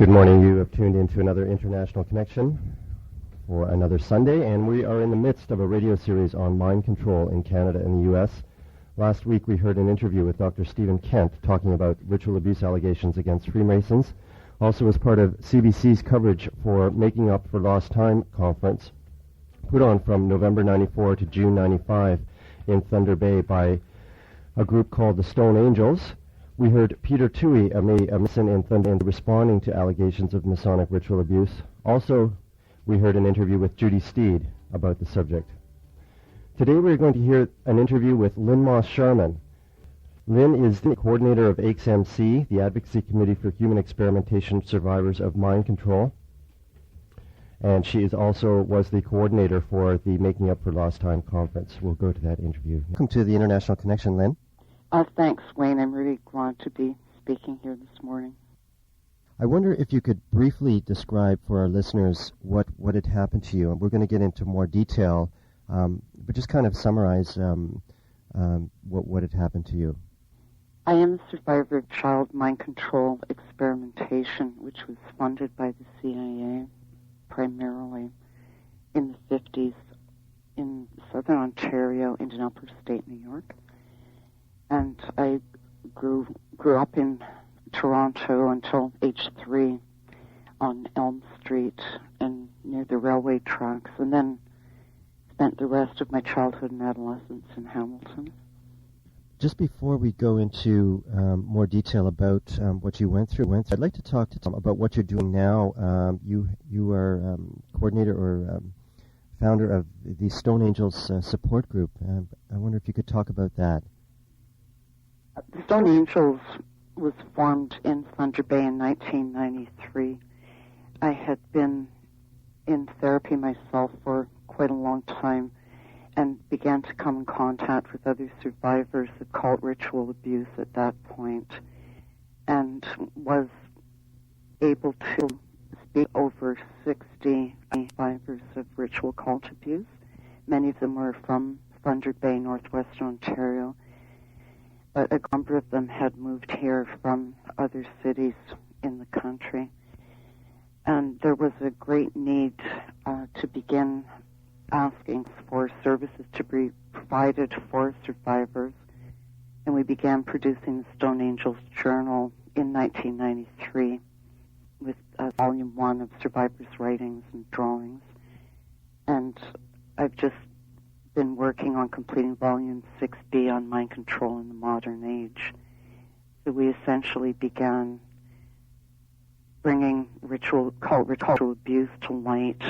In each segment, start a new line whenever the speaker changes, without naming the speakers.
Good morning. You have tuned into another International Connection for another Sunday, and we are in the midst of a radio series on mind control in Canada and the U.S. Last week we heard an interview with Dr. Stephen Kent talking about ritual abuse allegations against Freemasons, also as part of CBC's coverage for Making Up for Lost Time conference, put on from November 94 to June 95 in Thunder Bay by a group called the Stone Angels. We heard Peter Toohey, a Mason in Thunder, responding to allegations of Masonic ritual abuse. Also, we heard an interview with Judy Steed about the subject. Today we're going to hear an interview with Lynne Moss-Sharman. Lynne is the coordinator of AICS-MC, the Advocacy Committee for Human Experimentation Survivors of Mind Control, and she is also was the coordinator for the Making Up for Lost Time conference. We'll go to that interview. Welcome to the International Connection, Lynne.
Thanks, Wayne. I'm really glad to be speaking here this morning.
I wonder if you could briefly describe for our listeners what had happened to you. And we're going to get into more detail, but just kind of summarize what had happened to you.
I am a survivor of child mind control experimentation, which was funded by the CIA primarily in the 50s in southern Ontario, Indianapolis State, New York. And I grew up in Toronto until age 3 on Elm Street and near the railway tracks, and then spent the rest of my childhood and adolescence in Hamilton.
Just before we go into more detail about what you went through, I'd like to talk to Tom about what you're doing now. You are coordinator or founder of the Stone Angels support group. I wonder if you could talk about that.
The Stone Angels was formed in Thunder Bay in 1993. I had been in therapy myself for quite a long time and began to come in contact with other survivors of cult ritual abuse at that point, and was able to speak over 60 survivors of ritual cult abuse. Many of them were from Thunder Bay, northwestern Ontario, but a number of them had moved here from other cities in the country. And there was a great need to begin asking for services to be provided for survivors. And we began producing the Stone Angels Journal in 1993 with Volume 1 of survivors' writings and drawings. And I've just been working on completing Volume 6B on mind control in the modern age. So we essentially began bringing cult ritual abuse to light,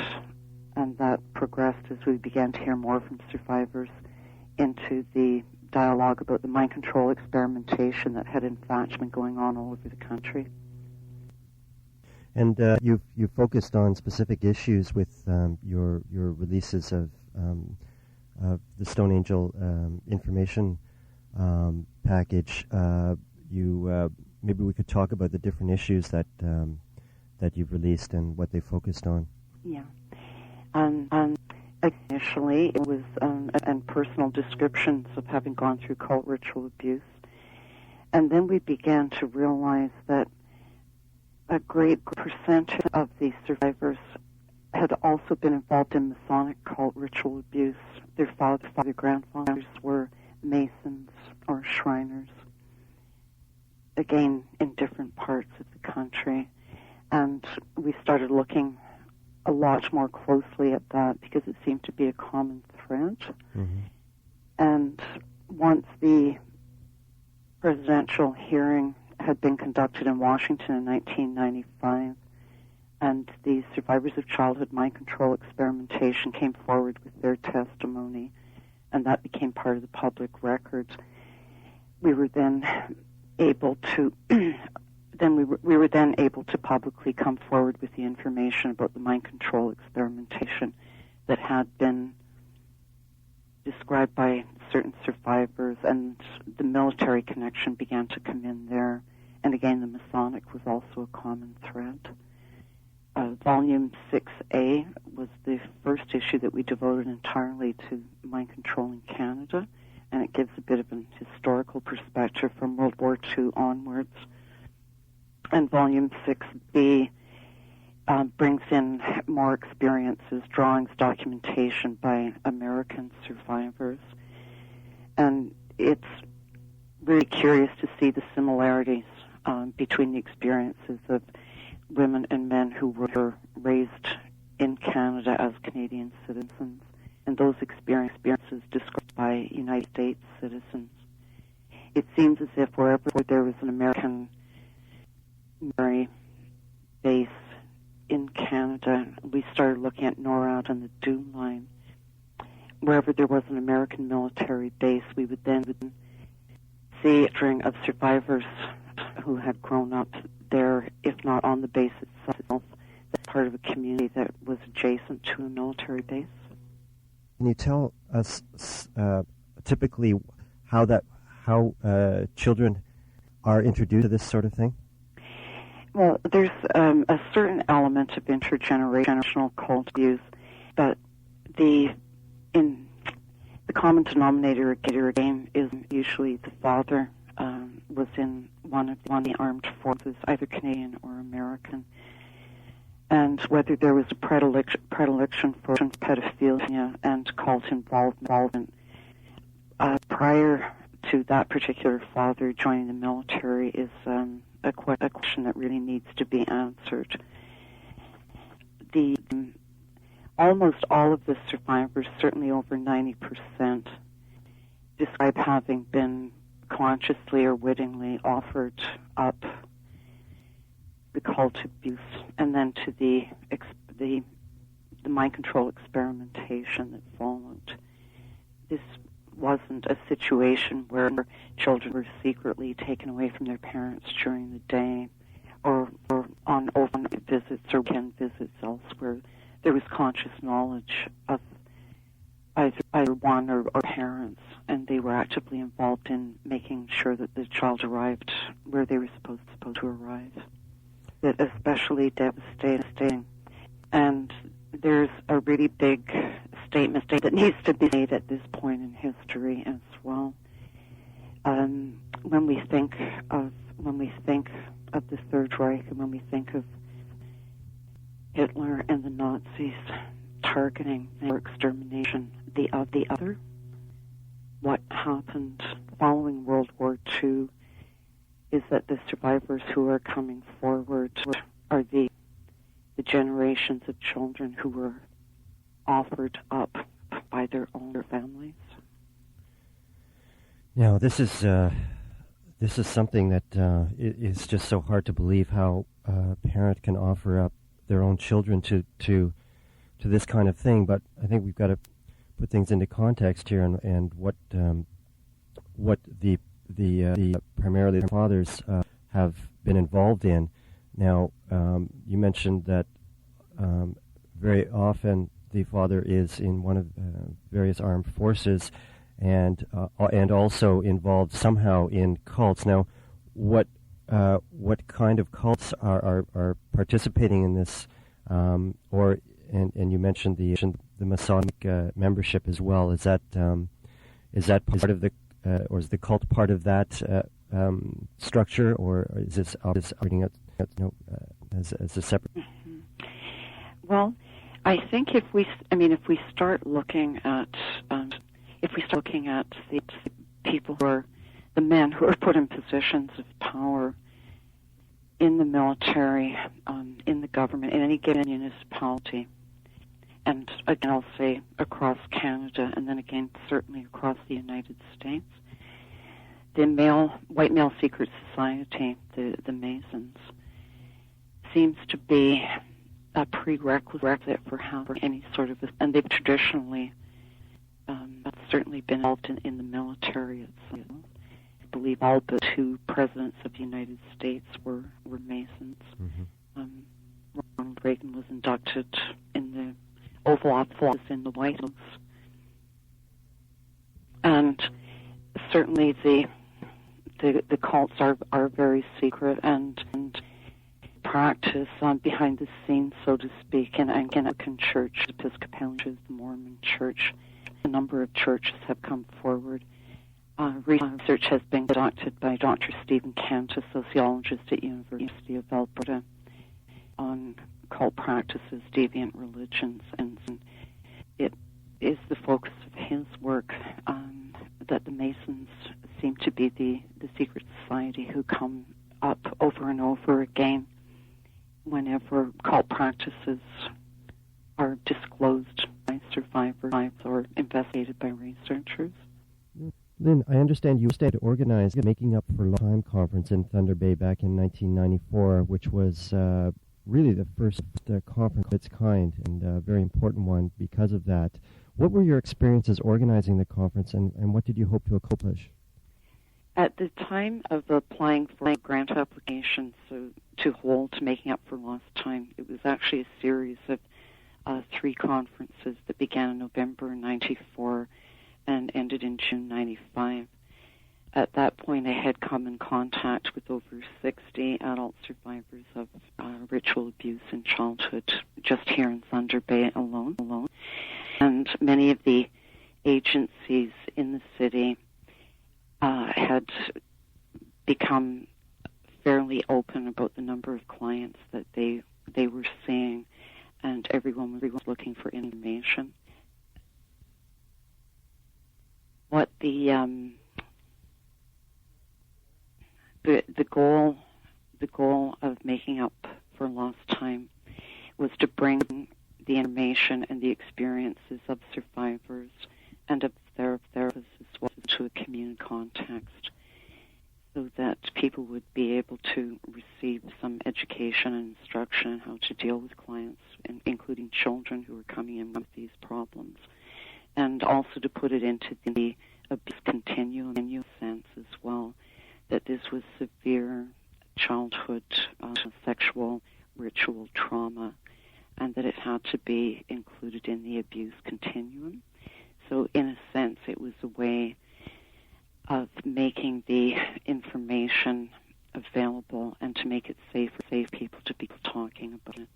and that progressed as we began to hear more from survivors into the dialogue about the mind control experimentation that had in fact been going on all over the country.
And you've focused on specific issues with your releases of the Stone Angel information package. Maybe we could talk about the different issues that you've released and what they focused on.
Yeah. Initially, it was and personal descriptions of having gone through cult ritual abuse. And then we began to realize that a great percentage of the survivors had also been involved in Masonic cult ritual abuse. Their grandfathers were Masons or Shriners, again, in different parts of the country. And we started looking a lot more closely at that because it seemed to be a common thread. Mm-hmm. And once the presidential hearing had been conducted in Washington in 1995, and the survivors of childhood mind control experimentation came forward with their testimony, and that became part of the public record, we were then able to we were then able to publicly come forward with the information about the mind control experimentation that had been described by certain survivors, and the military connection began to come in there. And again, the Masonic was also a common thread. Volume 6A was the first issue that we devoted entirely to mind control in Canada, and it gives a bit of an historical perspective from World War II onwards. And Volume 6B brings in more experiences, drawings, documentation by American survivors. And it's really curious to see the similarities between the experiences of women and men who were raised in Canada as Canadian citizens and those experiences described by United States citizens. It seems as if wherever there was an American military base in Canada, we started looking at NORAD and the DEW line. Wherever there was an American military base, we would then see a string of survivors who had grown up there, if not on the base itself, as part of a community that was adjacent to a military base.
Can you tell us typically how children are introduced to this sort of thing?
Well, there's a certain element of intergenerational cult abuse, but the common denominator again is usually the father was in one of the armed forces, either Canadian or American, and whether there was a predilection for pedophilia and cult involvement prior to that particular father joining the military is a question that really needs to be answered. Almost all of the survivors, certainly over 90%, describe having been consciously or wittingly offered up the cult abuse, and then to the mind control experimentation that followed. This wasn't a situation where children were secretly taken away from their parents during the day or on overnight visits or weekend visits elsewhere. There was conscious knowledge of either one or parents, and they were actively involved in making sure that the child arrived where they were supposed to arrive. That especially devastating. And there's a really big statement that needs to be made at this point in history as well. When we think of the Third Reich, and when we think of Hitler and the Nazis targeting for extermination the other, what happened following World War II is that the survivors who are coming forward are the generations of children who were offered up by their own families.
Now, this is something that is just so hard to believe, how a parent can offer up their own children to this kind of thing. But I think we've got to put things into context here, and what the primarily the fathers have been involved in. Now, you mentioned that very often the father is in one of various armed forces, and also involved somehow in cults. Now, what kind of cults are participating in this, and you mentioned the Masonic membership as well. Is that part of the or is the cult part of that structure, or is this operating as a separate?
Mm-hmm. Well, I think if we start looking at the people who are the men who are put in positions of power in the military, in the government, in any given municipality, and again I'll say across Canada, and then again certainly across the United States, the white male secret society, the Masons, seems to be a prerequisite for having any sort of, and they've traditionally certainly been involved in the military itself. I believe all but 2 presidents of the United States were Masons. Mm-hmm. Ronald Reagan was inducted in the Oval Office in the White House. And certainly the cults are very secret and practice behind the scenes, so to speak, in Anglican Church, Episcopalian Church, the Mormon Church. A number of churches have come forward. Research has been conducted by Dr. Stephen Kent, a sociologist at University of Alberta, on cult practices, deviant religions, and it is the focus of his work that the Masons seem to be the secret society who come up over and over again whenever cult practices are disclosed by survivors or investigated by researchers.
Lynne, I understand you organized the Making Up for Lost Time conference in Thunder Bay back in 1994, which was really the first conference of its kind and a very important one because of that. What were your experiences organizing the conference, and what did you hope to accomplish?
At the time of applying for grant applications to hold Making Up for Lost Time, it was actually a series of 3 conferences that began in November 94 and ended in June 95. At that point, I had come in contact with over 60 adult survivors of ritual abuse in childhood just here in Thunder Bay alone. And many of the agencies in the city had become fairly open about the number of clients that they were seeing, and everyone was looking for information. What the goal of Making Up for Lost Time was to bring the information and the experiences of survivors and of therapists as well to a community context, so that people would be able to receive some education and instruction on how to deal with clients, including children who are coming in with these problems, and also to put it into the abuse continuum sense as well, that this was severe childhood sexual ritual trauma, and that it had to be included in the abuse continuum. So in a sense, it was a way of making the information available and to make it safe for people to be talking about it.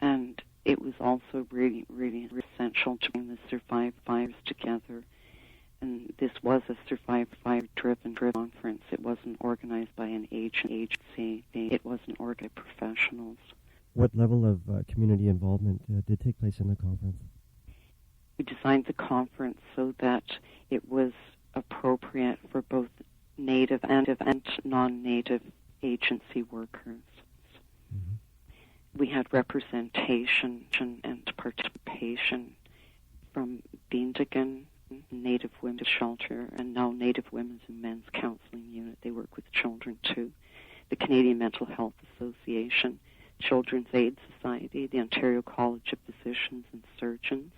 And it was also really, really essential to bring the survivors together. And this was a survivor-driven conference. It wasn't organized by an agency. It wasn't organized by professionals.
What level of community involvement did take place in the conference?
We designed the conference so that it was appropriate for both Native and non-Native agency workers. Mm-hmm. We had representation and participation from Beandigan, Native Women's Shelter, and now Native Women's and Men's Counseling Unit. They work with children too. The Canadian Mental Health Association, Children's Aid Society, the Ontario College of Physicians and Surgeons,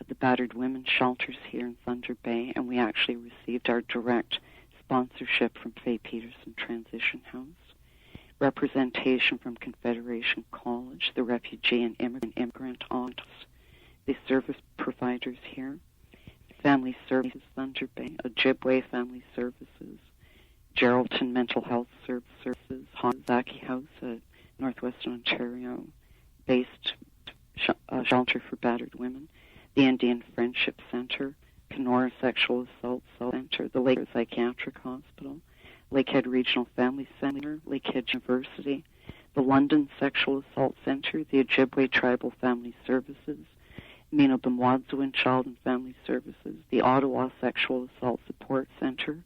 the Battered Women's Shelters here in Thunder Bay, and we actually received our direct sponsorship from Faye Peterson Transition House. Representation from Confederation College, the Refugee and Immigrant Office, the service providers here, Family Services Thunder Bay, Ojibwe Family Services, Geraldton Mental Health Services, Zaki House, Northwestern Ontario based shelter for battered women, the Indian Friendship Center, Kenora Sexual Assault Center, the Lakehead Psychiatric Hospital, Lakehead Regional Family Center, Lakehead University, the London Sexual Assault Center, the Ojibwe Tribal Family Services, Mino Bamwadzuin Child and Family Services, the Ottawa Sexual Assault Support Center,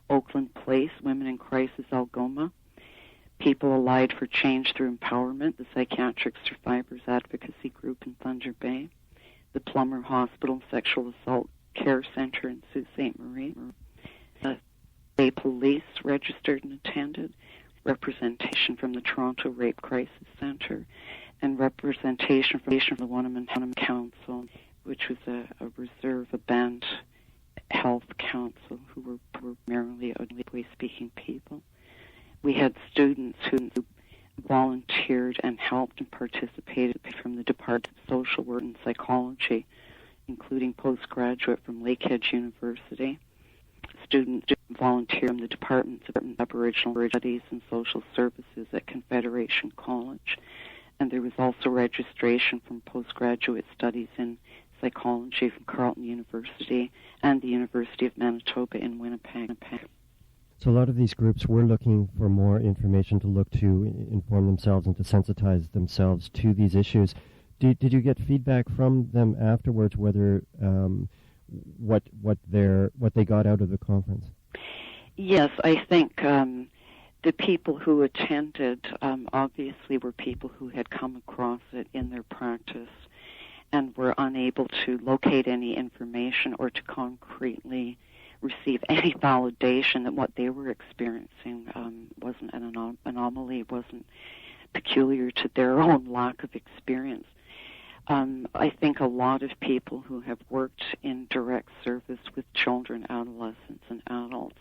Oakland Place, Women in Crisis Algoma, People Allied for Change Through Empowerment, the Psychiatric Survivors Advocacy Group in Thunder Bay, the Plummer Hospital Sexual Assault Care Center in Sault Ste. Marie, the Bay Police registered and attended, representation from the Toronto Rape Crisis Center, and representation from the Wanneman Council, which was a reserve, a band health council who were primarily Ojibwe-speaking people. We had students who volunteered and helped and participated from the Department of Social Work and Psychology, including postgraduate from Lakehead University. Students volunteered from the Department of Aboriginal Studies and Social Services at Confederation College. And there was also registration from postgraduate studies in psychology from Carleton University and the University of Manitoba in Winnipeg.
So a lot of these groups were looking for more information to look to inform themselves and to sensitize themselves to these issues. Did you get feedback from them afterwards, whether what they got out of the conference?
Yes, I think the people who attended obviously were people who had come across it in their practice and were unable to locate any information or to concretely receive any validation that what they were experiencing wasn't an anomaly, wasn't peculiar to their own lack of experience. I think a lot of people who have worked in direct service with children, adolescents, and adults,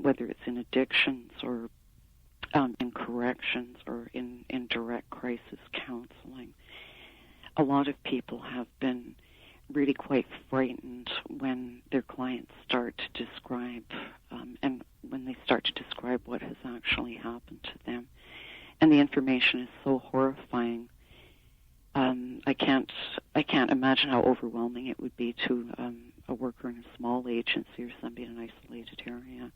whether it's in addictions or in corrections or in direct crisis counseling, a lot of people have been really quite frightened when their clients start to describe and when they start to describe what has actually happened to them. And the information is so horrifying. I can't imagine how overwhelming it would be to a worker in a small agency or somebody in an isolated area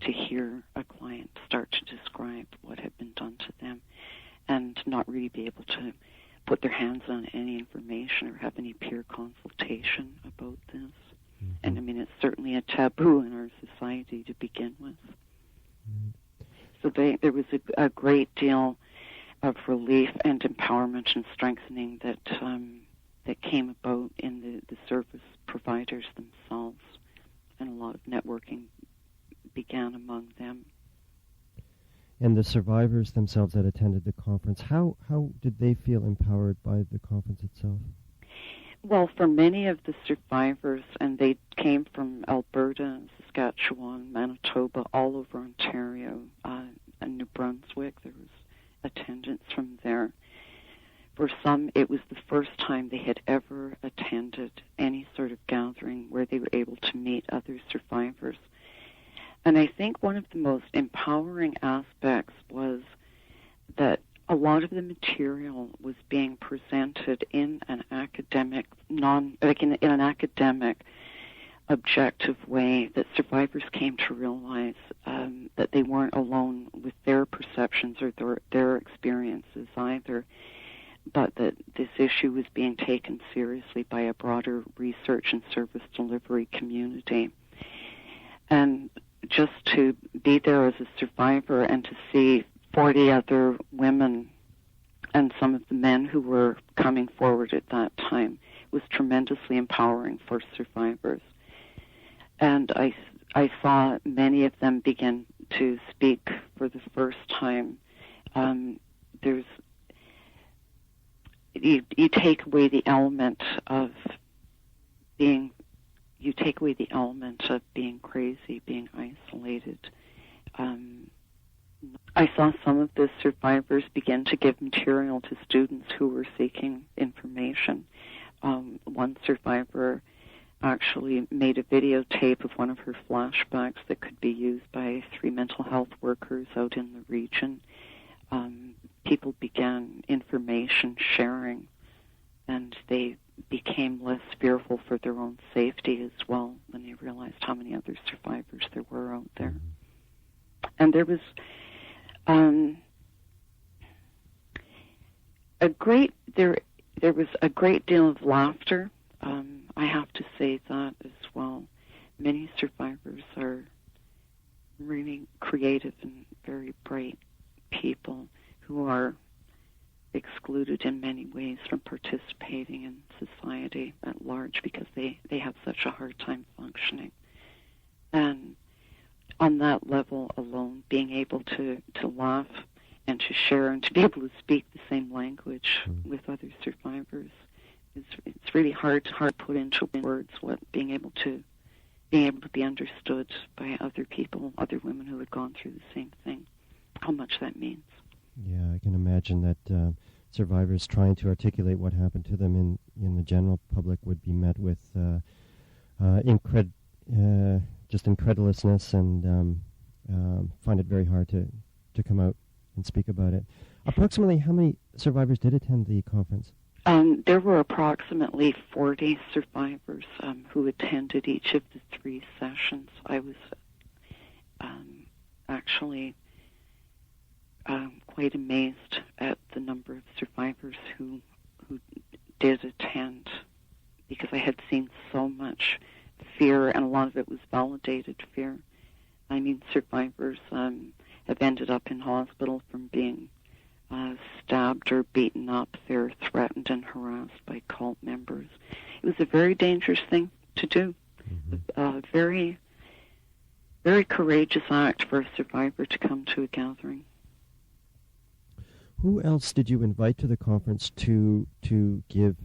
to hear a client start to describe what had been done to them and not really be able to put their hands on any information or have any peer consultation about this. And I mean, it's certainly a taboo in our society to begin with. So there was a great deal of relief and empowerment and strengthening that came about in the service providers themselves, and a lot of networking began among them.
And the survivors themselves that attended the conference, how did they feel empowered by the conference itself?
Well, for many of the survivors, and they came from Alberta, Saskatchewan, Manitoba, all over Ontario, and New Brunswick, there was attendance from there. For some, it was the first time they had ever attended any sort of gathering where they were able to meet other survivors. And I think one of the most empowering aspects was that a lot of the material was being presented in an academic, in an academic, objective way, that survivors came to realize that they weren't alone with their perceptions or their experiences either, but that this issue was being taken seriously by a broader research and service delivery community. And just to be there as a survivor and to see 40 other women and some of the men who were coming forward at that time was tremendously empowering for survivors. And I saw many of them begin to speak for the first time. You take away the element of being crazy, being isolated. I saw some of the survivors begin to give material to students who were seeking information. One survivor actually made a videotape of one of her flashbacks that could be used by 3 mental health workers out in the region. People began information sharing, and they became less fearful for their own safety as well when they realized how many other survivors there were out there. And there was there was a great deal of laughter. I have to say that as well. Many survivors are really creative and very bright people who are excluded in many ways from participating in society at large because they have such a hard time functioning. And on that level alone, being able to laugh and to share and to be able to speak the same language with other survivors, it's really hard to put into words what being able to be understood by other people, other women who had gone through the same thing, how much that means.
Yeah, I can imagine that survivors trying to articulate what happened to them in the general public would be met with just incredulousness and find it very hard to come out and speak about it. Approximately how many survivors did attend the conference?
There were approximately 40 survivors who attended each of the 3 sessions. I was actually quite amazed at the number of survivors who did attend, because I had seen so much fear, and a lot of it was validated fear. I mean, survivors have ended up in hospital from being stabbed or beaten up. They're threatened and harassed by cult members. It was a very dangerous thing to do. A very, very courageous act for a survivor to come to a gathering.
Who else did you invite to the conference to give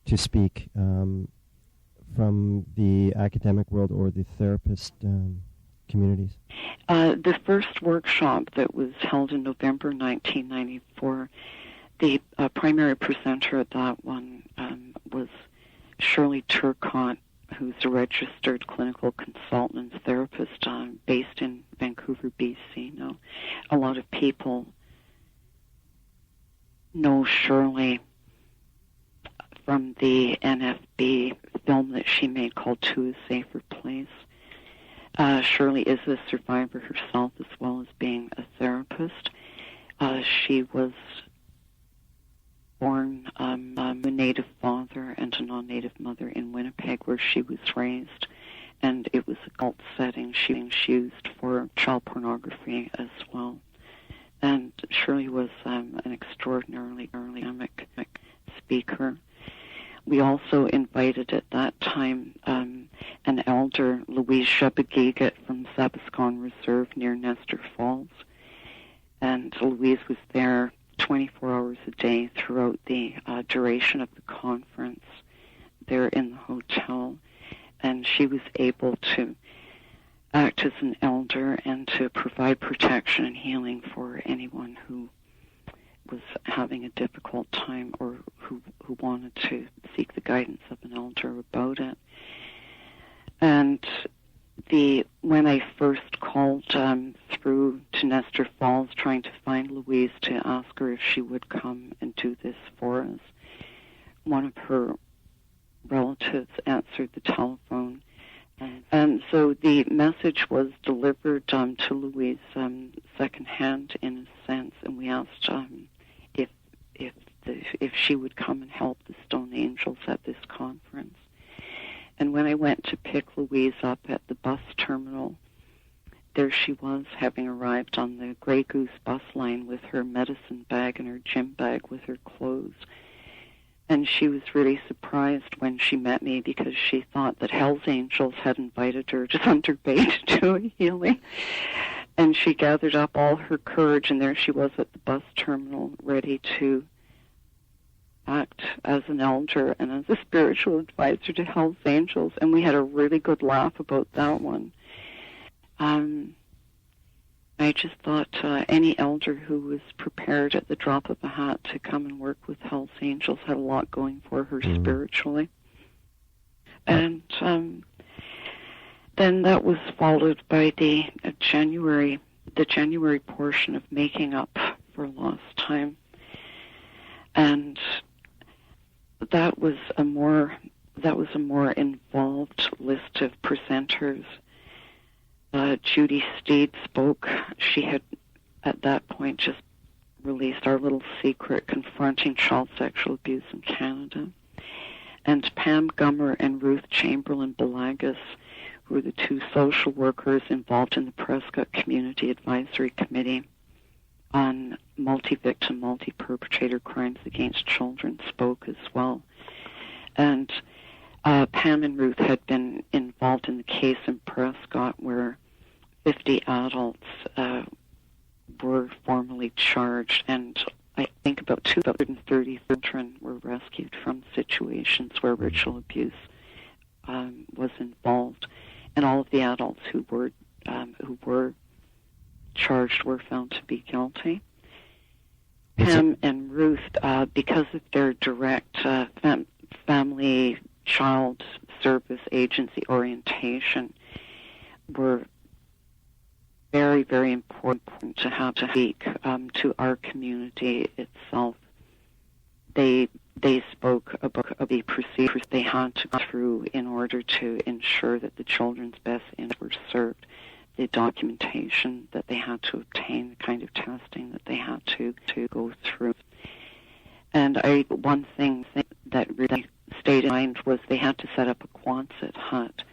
to speak from the academic world or the therapist communities?
The first workshop that was held in November 1994, the primary presenter at that one was Shirley Turcotte, who's a registered clinical consultant and therapist based in Vancouver, BC. Now, a lot of people know Shirley from the NFB film that she made called To a Safer Place. Shirley is a survivor herself, as well as being a therapist. She was born a Native father and a non-Native mother in Winnipeg, where she was raised, and it was a cult setting. She was used for child pornography as well. And Shirley was an extraordinarily dynamic speaker. We also invited at that time an elder, Louise Shebegigat from Zabascon Reserve near Nestor Falls. And Louise was there 24 hours a day throughout the duration of the conference there in the hotel. And she was able to act as an elder and to provide protection and healing for anyone who was having a difficult time or who wanted to seek the guidance of an elder about it. And when I first called through to Nestor Falls trying to find Louise to ask her if she would come and do this for us, one of her relatives answered the telephone. And so the message was delivered to Louise secondhand in a sense, and we asked if she would come and help the Stone Angels at this conference. And when I went to pick Louise up at the bus terminal, there she was, having arrived on the Grey Goose bus line with her medicine bag and her gym bag with her clothes. And she was really surprised when she met me, because she thought that Hell's Angels had invited her to Thunder Bay to do a healing. And she gathered up all her courage, and there she was at the bus terminal, ready to act as an elder and as a spiritual advisor to Hell's Angels. And we had a really good laugh about that one. I just thought any elder who was prepared at the drop of a hat to come and work with Hell's Angels had a lot going for her spiritually. And then that was followed by the January portion of Making Up for Lost Time. And that was a more involved list of presenters. Judy Steed spoke. She had, at that point, just released Our Little Secret, Confronting Child Sexual Abuse in Canada. And Pam Gummer and Ruth Chamberlain Balagas, who were the two social workers involved in the Prescott Community Advisory Committee on multi-victim, multi-perpetrator crimes against children, spoke as well. And Pam and Ruth had been involved in the case in Prescott where 50 adults were formally charged, and I think about 230 children were rescued from situations where ritual abuse was involved, and all of the adults who were charged were found to be guilty. Pam and Ruth, because of their direct family child service agency orientation, were very, very important to have to speak to our community itself. they spoke about the procedures they had to go through in order to ensure that the children's best interests were served, the documentation that they had to obtain, the kind of testing that they had to go through. And one thing that really stayed in mind was they had to set up a Quonset hut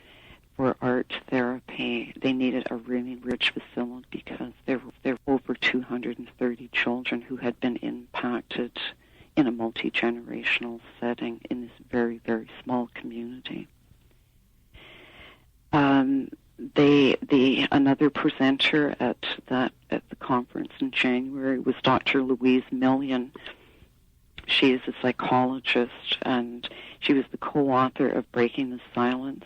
for art therapy. They needed a really rich facility because there were over 230 children who had been impacted in a multi-generational setting in this very, very small community. Another presenter at the conference in January was Dr. Louise Millian. She is a psychologist, and she was the co-author of Breaking the Silence.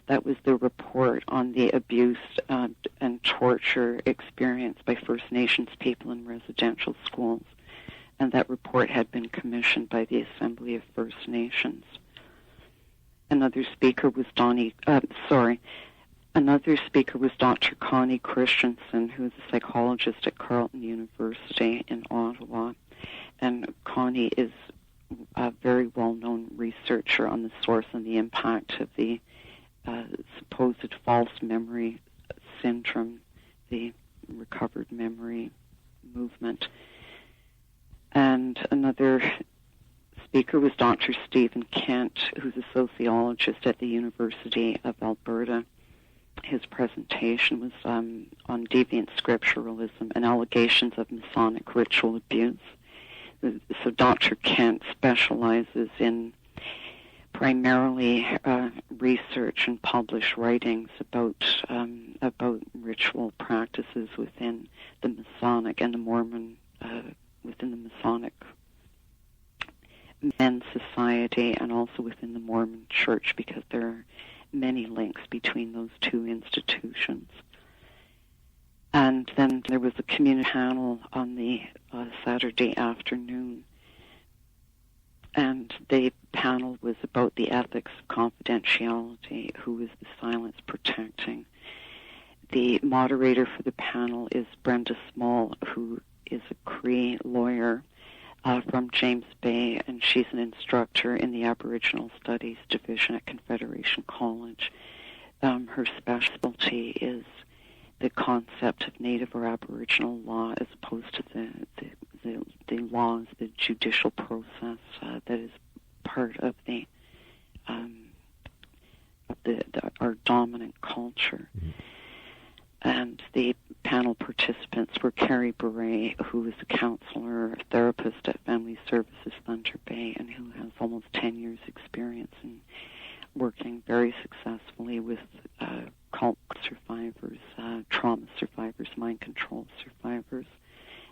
That was the report on the abuse and torture experienced by First Nations people in residential schools. And that report had been commissioned by the Assembly of First Nations. Another speaker was Dr. Connie Christensen, who is a psychologist at Carleton University in Ottawa. And Connie is a very well-known researcher on the source and the impact of the supposed false memory syndrome, the recovered memory movement. And another speaker was Dr. Stephen Kent, who's a sociologist at the University of Alberta. His presentation was on deviant scripturalism and allegations of Masonic ritual abuse. So Dr. Kent specializes in primarily research and published writings about ritual practices within the Masonic and the Mormon, within the Masonic Men's Society, and also within the Mormon Church, because there are many links between those two institutions. And then there was a community panel on the Saturday afternoon, and the panel was about the ethics of confidentiality, who is the silence protecting. The moderator for the panel is Brenda Small, who is a Cree lawyer from James Bay, and she's an instructor in the Aboriginal Studies Division at Confederation College. Her specialty is the concept of Native or Aboriginal law, as opposed to the laws, the judicial process that is part of our dominant culture. Mm-hmm. And the panel participants were Carrie Beret, who is a counselor, a therapist at Family Services Thunder Bay, and who has almost 10 years' experience in working very successfully with cult survivors, trauma survivors, mind control survivors,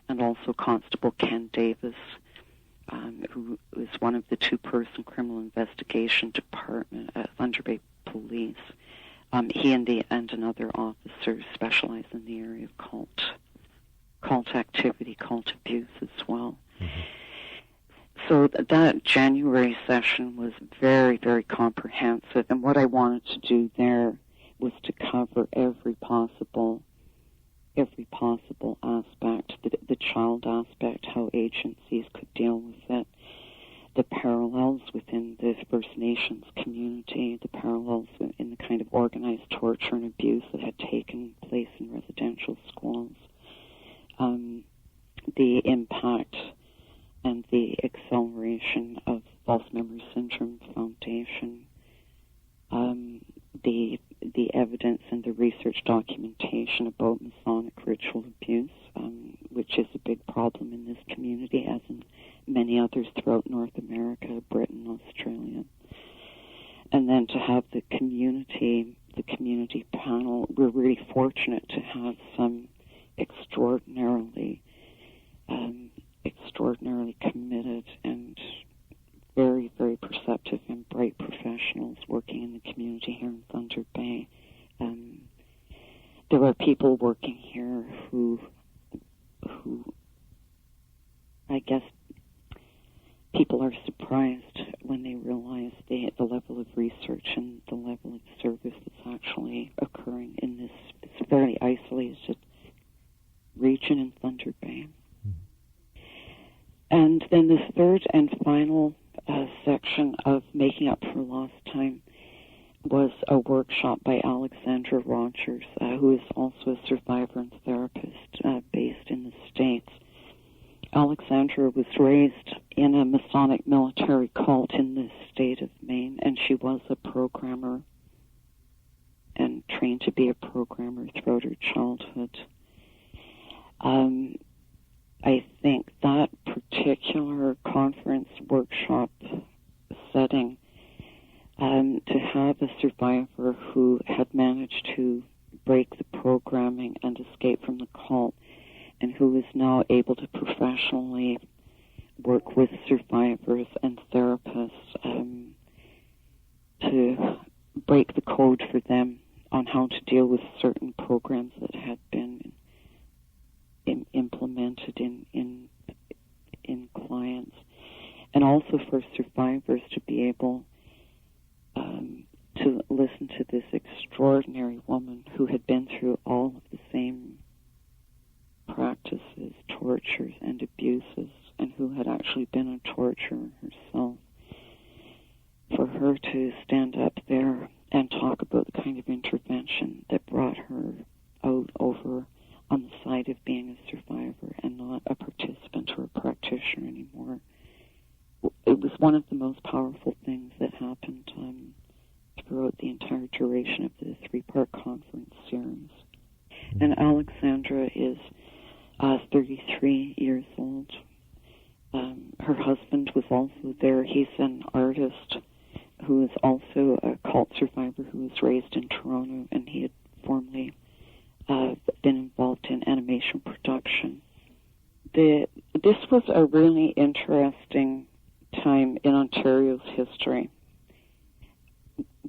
and also Constable Ken Davis, who is one of the two-person criminal investigation department at Thunder Bay Police. He and another officer specialize in the area of cult activity, cult abuse as well. Mm-hmm. So that January session was very, very comprehensive, and what I wanted to do there was to cover every possible aspect, the child aspect, how agencies could deal with it, the parallels within the First Nations community, the parallels in the kind of organized torture and abuse that had taken place in residential schools, the impact and the acceleration of False Memory Syndrome Foundation, the evidence and the research documentation about Masonic ritual abuse, which is a big problem in this community, as in many others throughout North America, Britain, Australia. And then to have the community panel, we're really fortunate to have some extraordinarily committed and very, very perceptive and bright professionals working in the community here in Thunder Bay. There are people working here who I guess people are surprised when they realize the level of research and the level of service that's actually occurring in this very isolated region in Thunder Bay. And then the third and final section of Making Up for Lost Time was a workshop by Alexandra Rogers, who is also a survivor and therapist based in the States. Alexandra was raised in a Masonic military cult in the state of Maine, and she was a programmer and trained to be a programmer throughout her childhood. I think that particular conference workshop setting, to have a survivor who had managed to break the programming and escape from the cult, and who is now able to professionally work with survivors and therapists to break the code for them on how to deal with certain programs that had been implemented in clients, and also for survivors to be able to listen to this extraordinary woman who had been through all of the same practices, tortures, and abuses, and who had actually been a torturer herself. For her to stand up there and talk about the kind of intervention that brought her out over on the side of being a survivor and not a participant or a practitioner anymore. It was one of the most powerful things that happened throughout the entire duration of the three-part conference series. And Alexandra is 33 years old. Her husband was also there. He's an artist who is also a cult survivor who was raised in Toronto, and he had formerly been involved in animation production. This was a really interesting time in Ontario's history.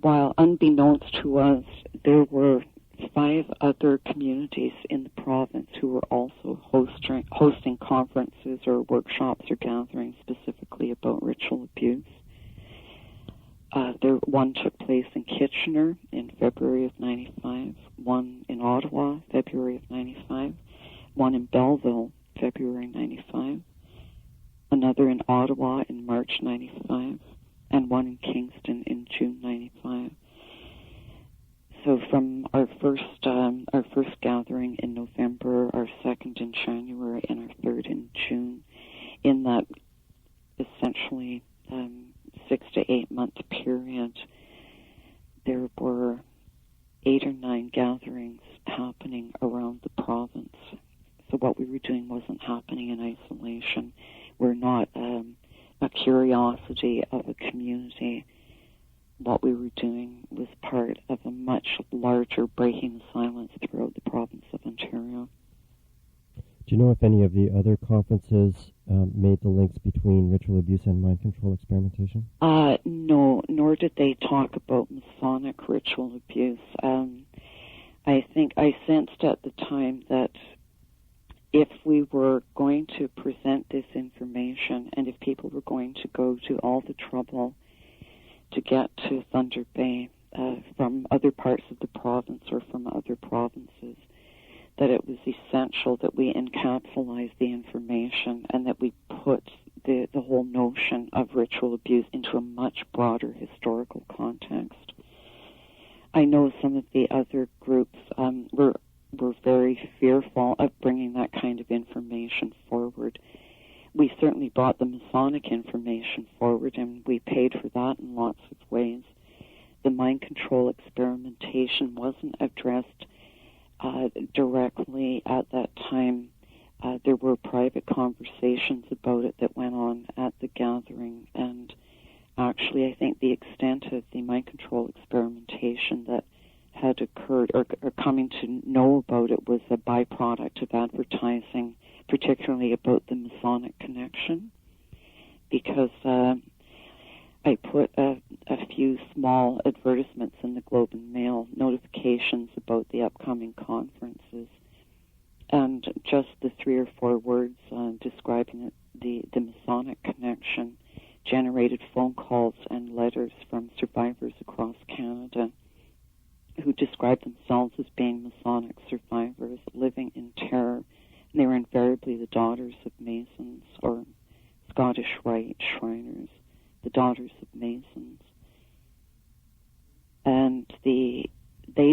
While unbeknownst to us, there were 5 other communities in the province who were also hosting conferences or workshops or gatherings specifically about ritual abuse. One took place in Kitchener in February of 95, one in Ottawa, February of 95, one in Belleville, February 95, another in Ottawa in March 95, and one in Kingston in June 95. So from our first gathering in November, our second in January, and our third in June, in that essentially 6 to 8 month period, there were 8 or 9 gatherings happening around the province. So what we were doing wasn't happening in isolation. We're not a curiosity of a community. What we were doing was part of a much larger breaking the silence throughout the province of Ontario.
Do you know if any of the other conferences made the links between ritual abuse and mind control experimentation?
No, nor did they talk about Masonic ritual abuse. I think I sensed at the time that if we were going to present this information, and if people were going to go to all the trouble to get to Thunder Bay from other parts of the province or from other provinces, that it was essential that we encapsulate the information and that we put the whole notion of ritual abuse into a much broader historical context. I know some of the other groups were very fearful of bringing that kind of information forward. We certainly brought the Masonic information forward, and we paid for that in lots of ways. The mind control experimentation wasn't addressed directly at that time. There were private conversations about it that went on at the gathering, and actually I think the extent of the mind control experimentation that had occurred or coming to know about it was a byproduct of advertising, particularly about the Masonic connection, because I put a few small advertisements in the Globe and Mail, notifications about the upcoming conferences, and just the 3 or 4 words describing the Masonic connection generated phone calls and letters from survivors across Canada who described themselves as being Masonic survivors living in terror. And they were invariably the daughters of Masons or Scottish Rite Shriners, the Daughters of Masons. And they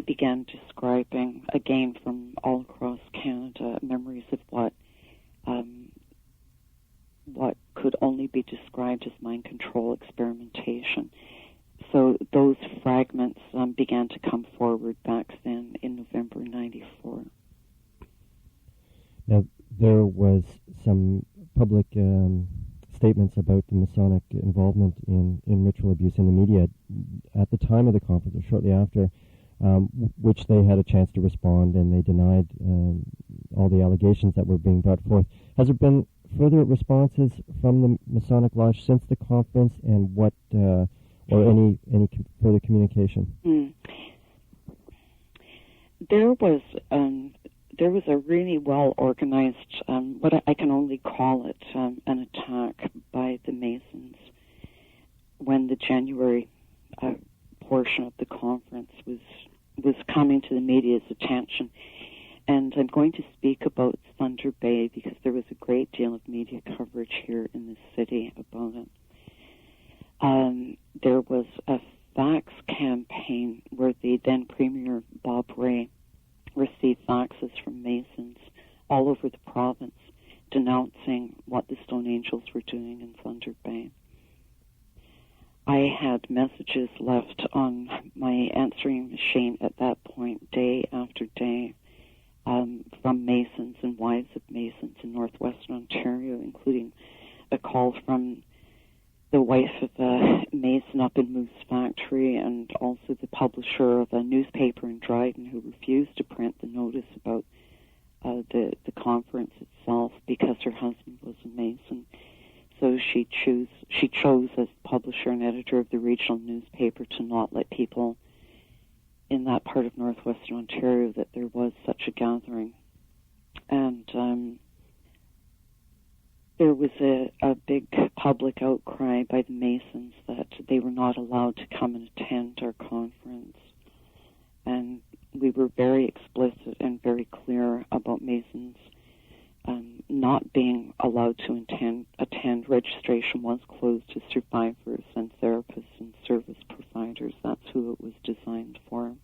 began describing, again from all across Canada, memories of what could only be described as mind control experimentation. So those fragments began to come forward back then in November 94.
Now, there was some public statements about the Masonic involvement in ritual abuse in the media at the time of the conference, or shortly after, which they had a chance to respond, and they denied all the allegations that were being brought forth. Has there been further responses from the Masonic Lodge since the conference, and what, or any further communication?
There was a really well-organized, what I can only call it, an attack by the Masons when the January portion of the conference was coming to the media's attention. And I'm going to speak about Thunder Bay because there was a great deal of media coverage here in the city about it. There was a fax campaign where the then Premier Bob Ray received faxes from Masons all over the province denouncing what the Stone Angels were doing in Thunder Bay. I had messages left on my answering machine at that point, day after day, from Masons and wives of Masons in northwestern Ontario, including a call from the wife of a Mason up in Moose Factory, and also the publisher of a newspaper in Dryden who refused to print the notice about the conference itself because her husband was a Mason. So she chose as publisher and editor of the regional newspaper to not let people in that part of northwestern Ontario that there was such a gathering. And there was a big public outcry by the Masons that they were not allowed to come and attend our conference. And we were very explicit and very clear about Masons not being allowed to attend. Registration was closed to survivors and therapists and service providers. That's who it was designed for.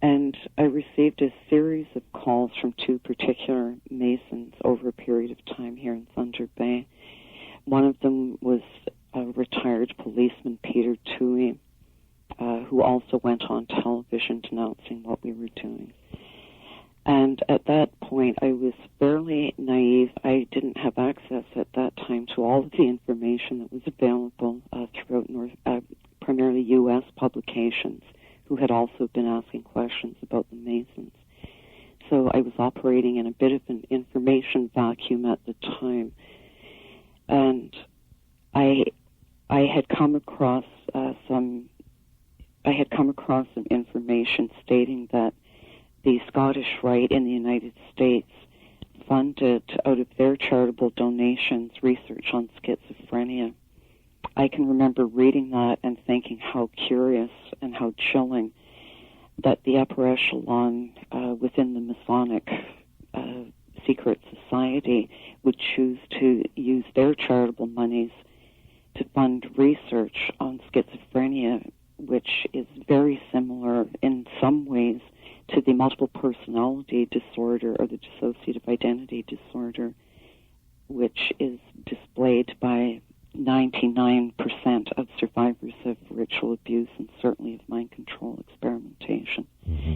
And I received a series of calls from two particular Masons over a period of time here in Thunder Bay. One of them was a retired policeman, Peter Toohey, who also went on television denouncing what we were doing. And at that point, I was fairly naive. I didn't have access at that time to all of the information that was available throughout primarily U.S. publications, who had also been asking questions about the Masons. So I was operating in a bit of an information vacuum at the time. And I had come across some information stating that the Scottish Rite in the United States funded, out of their charitable donations, research on schizophrenia. I can remember reading that and thinking how curious and how chilling that the upper echelon within the Masonic secret society would choose to use their charitable monies to fund research on schizophrenia, which is very similar in some ways to the multiple personality disorder or the dissociative identity disorder, which is displayed by 99% of survivors of ritual abuse and certainly of mind control experimentation. Mm-hmm.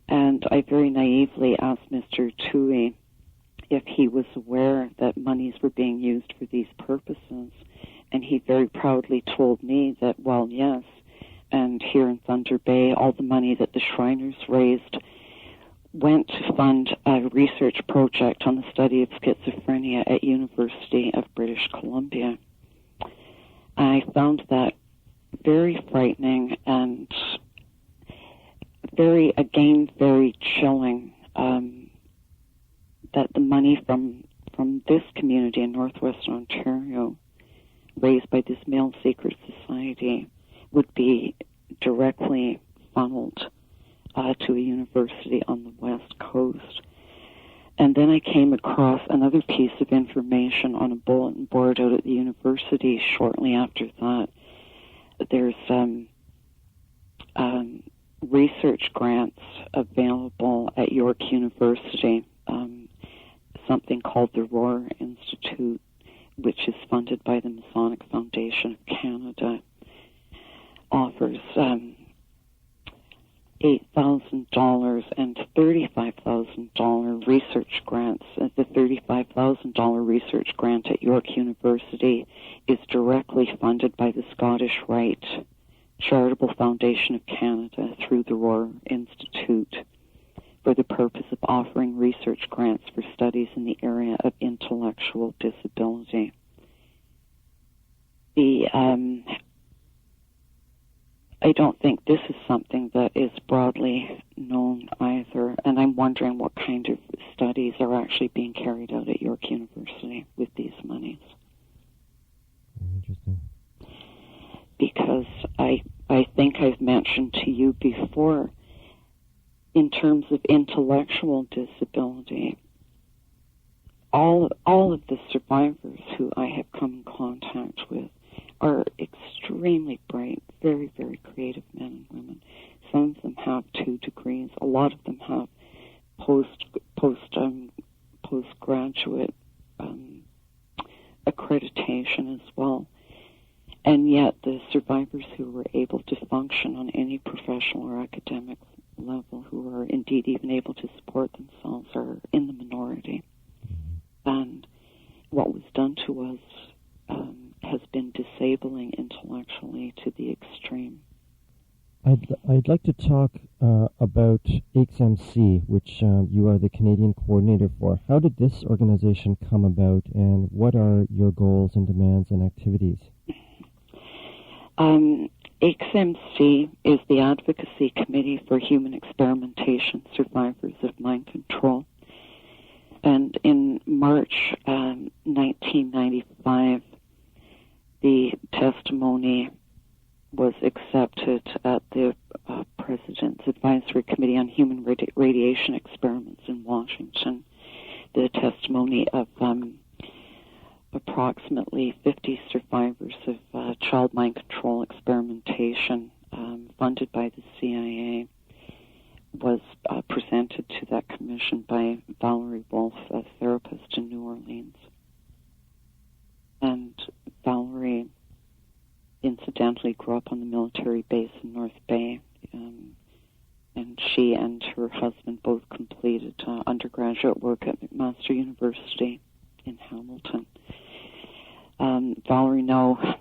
And I very naively asked Mr. Toohey if he was aware that monies were being used for these purposes, and he very proudly told me that, well, yes, and here in Thunder Bay, all the money that the Shriners raised went to fund a research project on the study of schizophrenia at University of British Columbia. I found that very frightening and very chilling, that the money from this community in northwestern Ontario raised by this male secret society would be directly funneled to a university on the West Coast. And then I came across another piece of information on a bulletin board out at the university shortly after that. There's research grants available at York University, something called the Rohr Institute, which is funded by the Masonic Foundation of Canada, offers $8,000 and $35,000 research grants. The $35,000 research grant at York University is directly funded by the Scottish Rite Charitable Foundation of Canada through the Rohr Institute for the purpose of offering research grants for studies in the area of intellectual disability. I don't think this is something that is broadly known either, and I'm wondering what kind of studies are actually being carried out at York University with these monies.
Interesting.
Because I think I've mentioned to you before, in terms of intellectual disability, all of the survivors who I have come in contact with are extremely bright, very, very creative men and women. Some of them have 2 degrees. A lot of them have postgraduate accreditation as well. And yet the survivors who were able to function on any professional or academic level, who are indeed even able to support themselves, are in the minority. And what was done to us has been disabling intellectually to the extreme.
I'd like to talk about HMC, which you are the Canadian coordinator for. How did this organization come about, and what are your goals and demands and activities?
HMC is the Advocacy Committee for Human Experimentation Survivors of Mind Control. And in March 1995, the testimony was accepted at the President's Advisory Committee on Human Radiation Experiments in Washington. The testimony of approximately 50 survivors of child mind control experimentation funded by the CIA was presented to that commission by Valerie Wolf, a therapist in New Orleans. And Valerie incidentally grew up on the military base in North Bay, and she and her husband both completed undergraduate work at McMaster University in Hamilton. Valerie now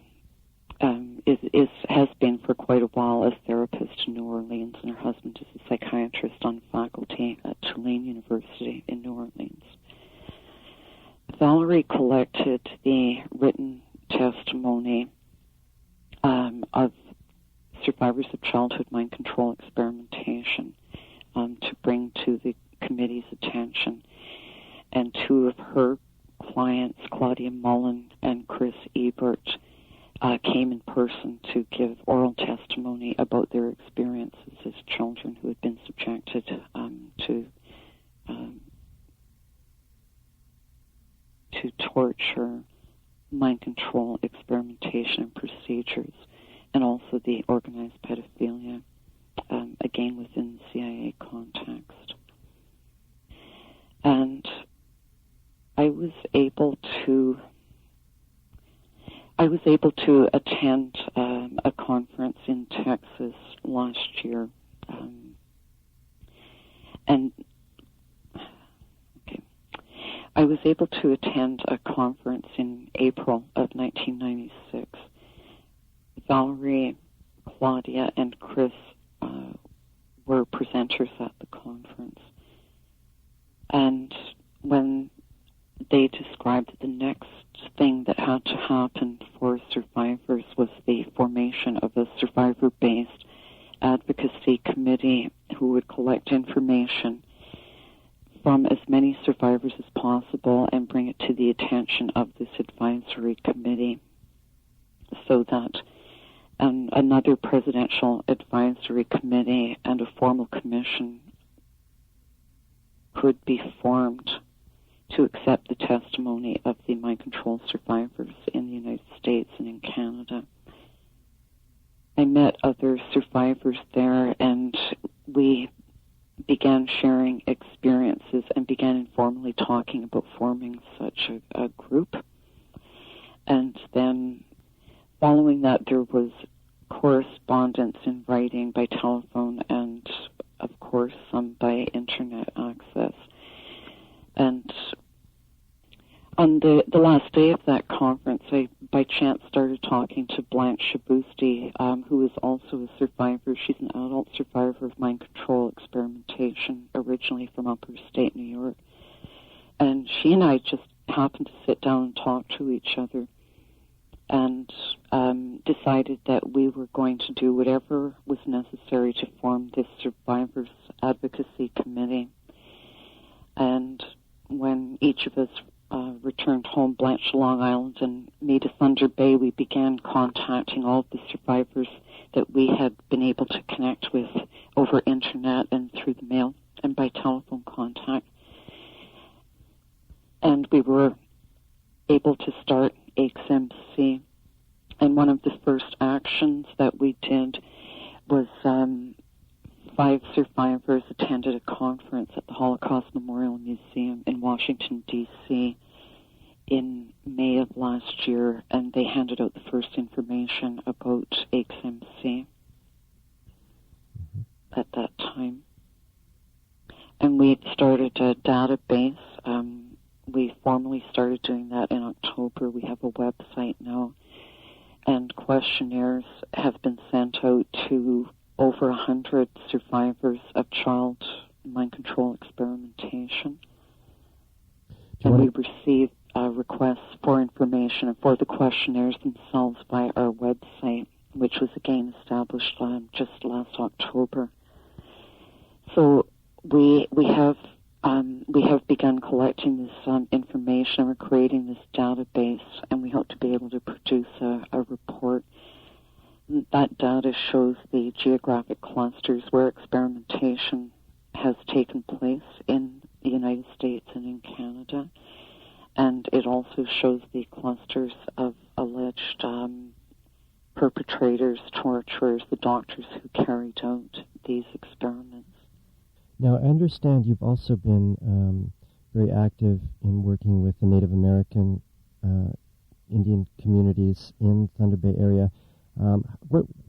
has been for quite a while a therapist in New Orleans, and her husband is a psychiatrist on faculty at Tulane University in New Orleans. Valerie collected the written testimony of survivors of childhood mind control experimentation to bring to the committee's attention. And 2 of her clients, Claudia Mullen and Chris Ebert, came in person to give oral testimony about their experiences as children who had been subjected to torture, mind control, experimentation, and procedures, and also the organized pedophilia, again within the CIA context. And I was able to attend a conference in Texas last year, I was able to attend a conference in April of 1996. Valerie, Claudia, and Chris were presenters at the conference. And when they described that the next thing that had to happen for survivors was the formation of a survivor-based advocacy committee who would collect information from as many survivors as possible and bring it to the attention of this advisory committee so that another presidential advisory committee and a formal commission could be formed to accept the testimony of the mind control survivors in the United States and in Canada. I met other survivors there, and we began sharing experiences and began informally talking about forming such a group. And then following that, there was correspondence in writing by telephone and, of course, some by internet access. And on the last day of that conference, I, by chance, started talking to Blanche Shabusti, who is also a survivor. She's an adult survivor of mind control experimentation, originally from upper state New York. And she and I just happened to sit down and talk to each other and decided that we were going to do whatever was necessary to form this Survivors Advocacy Committee. And when each of us returned home, Blanche to Long Island and me to Thunder Bay, we began contacting all of the survivors that we had been able to connect with over internet and through the mail and by telephone contact. And we were able to start AICS-MC. And one of the first actions that we did was 5 survivors attended a conference at the Holocaust Memorial Museum in Washington, D.C. in May of last year, and they handed out the first information about AICS-MC at that time. And we started a database. We formally started doing that in October. We have a website now, and questionnaires have been sent out to over 100 survivors of child mind control experimentation. And we received requests for information and for the questionnaires themselves by our website, which was again established just last October. So we have begun collecting this information. We're creating this database, and we hope to be able to produce a report. That data shows the geographic clusters where experimentation has taken place in the United States and in Canada. And it also shows the clusters of alleged perpetrators, torturers, the doctors who carried out these experiments.
Now, I understand you've also been very active in working with the Native American Indian communities in Thunder Bay area.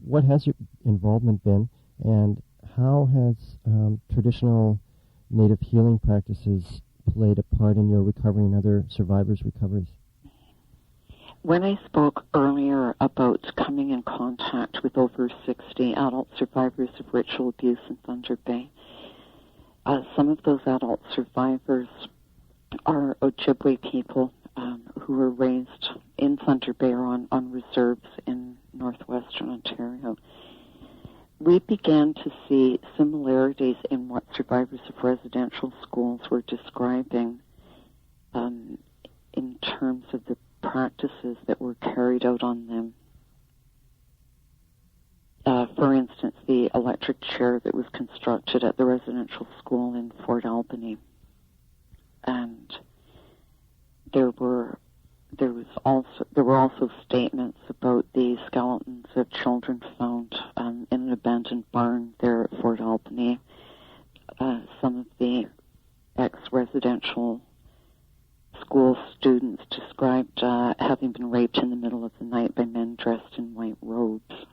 What has your involvement been, and how has traditional Native healing practices played a part in your recovery and other survivors' recoveries?
When I spoke earlier about coming in contact with over 60 adult survivors of ritual abuse in Thunder Bay, some of those adult survivors are Ojibwe people who were raised in Thunder Bay or on reserves in northwestern Ontario. We began to see similarities in what survivors of residential schools were describing in terms of the practices that were carried out on them. For instance, the electric chair that was constructed at the residential school in Fort Albany. And there were also statements about the skeletons of children found in an abandoned barn there at Fort Albany. Some of the ex-residential school students described having been raped in the middle of the night by men dressed in white robes,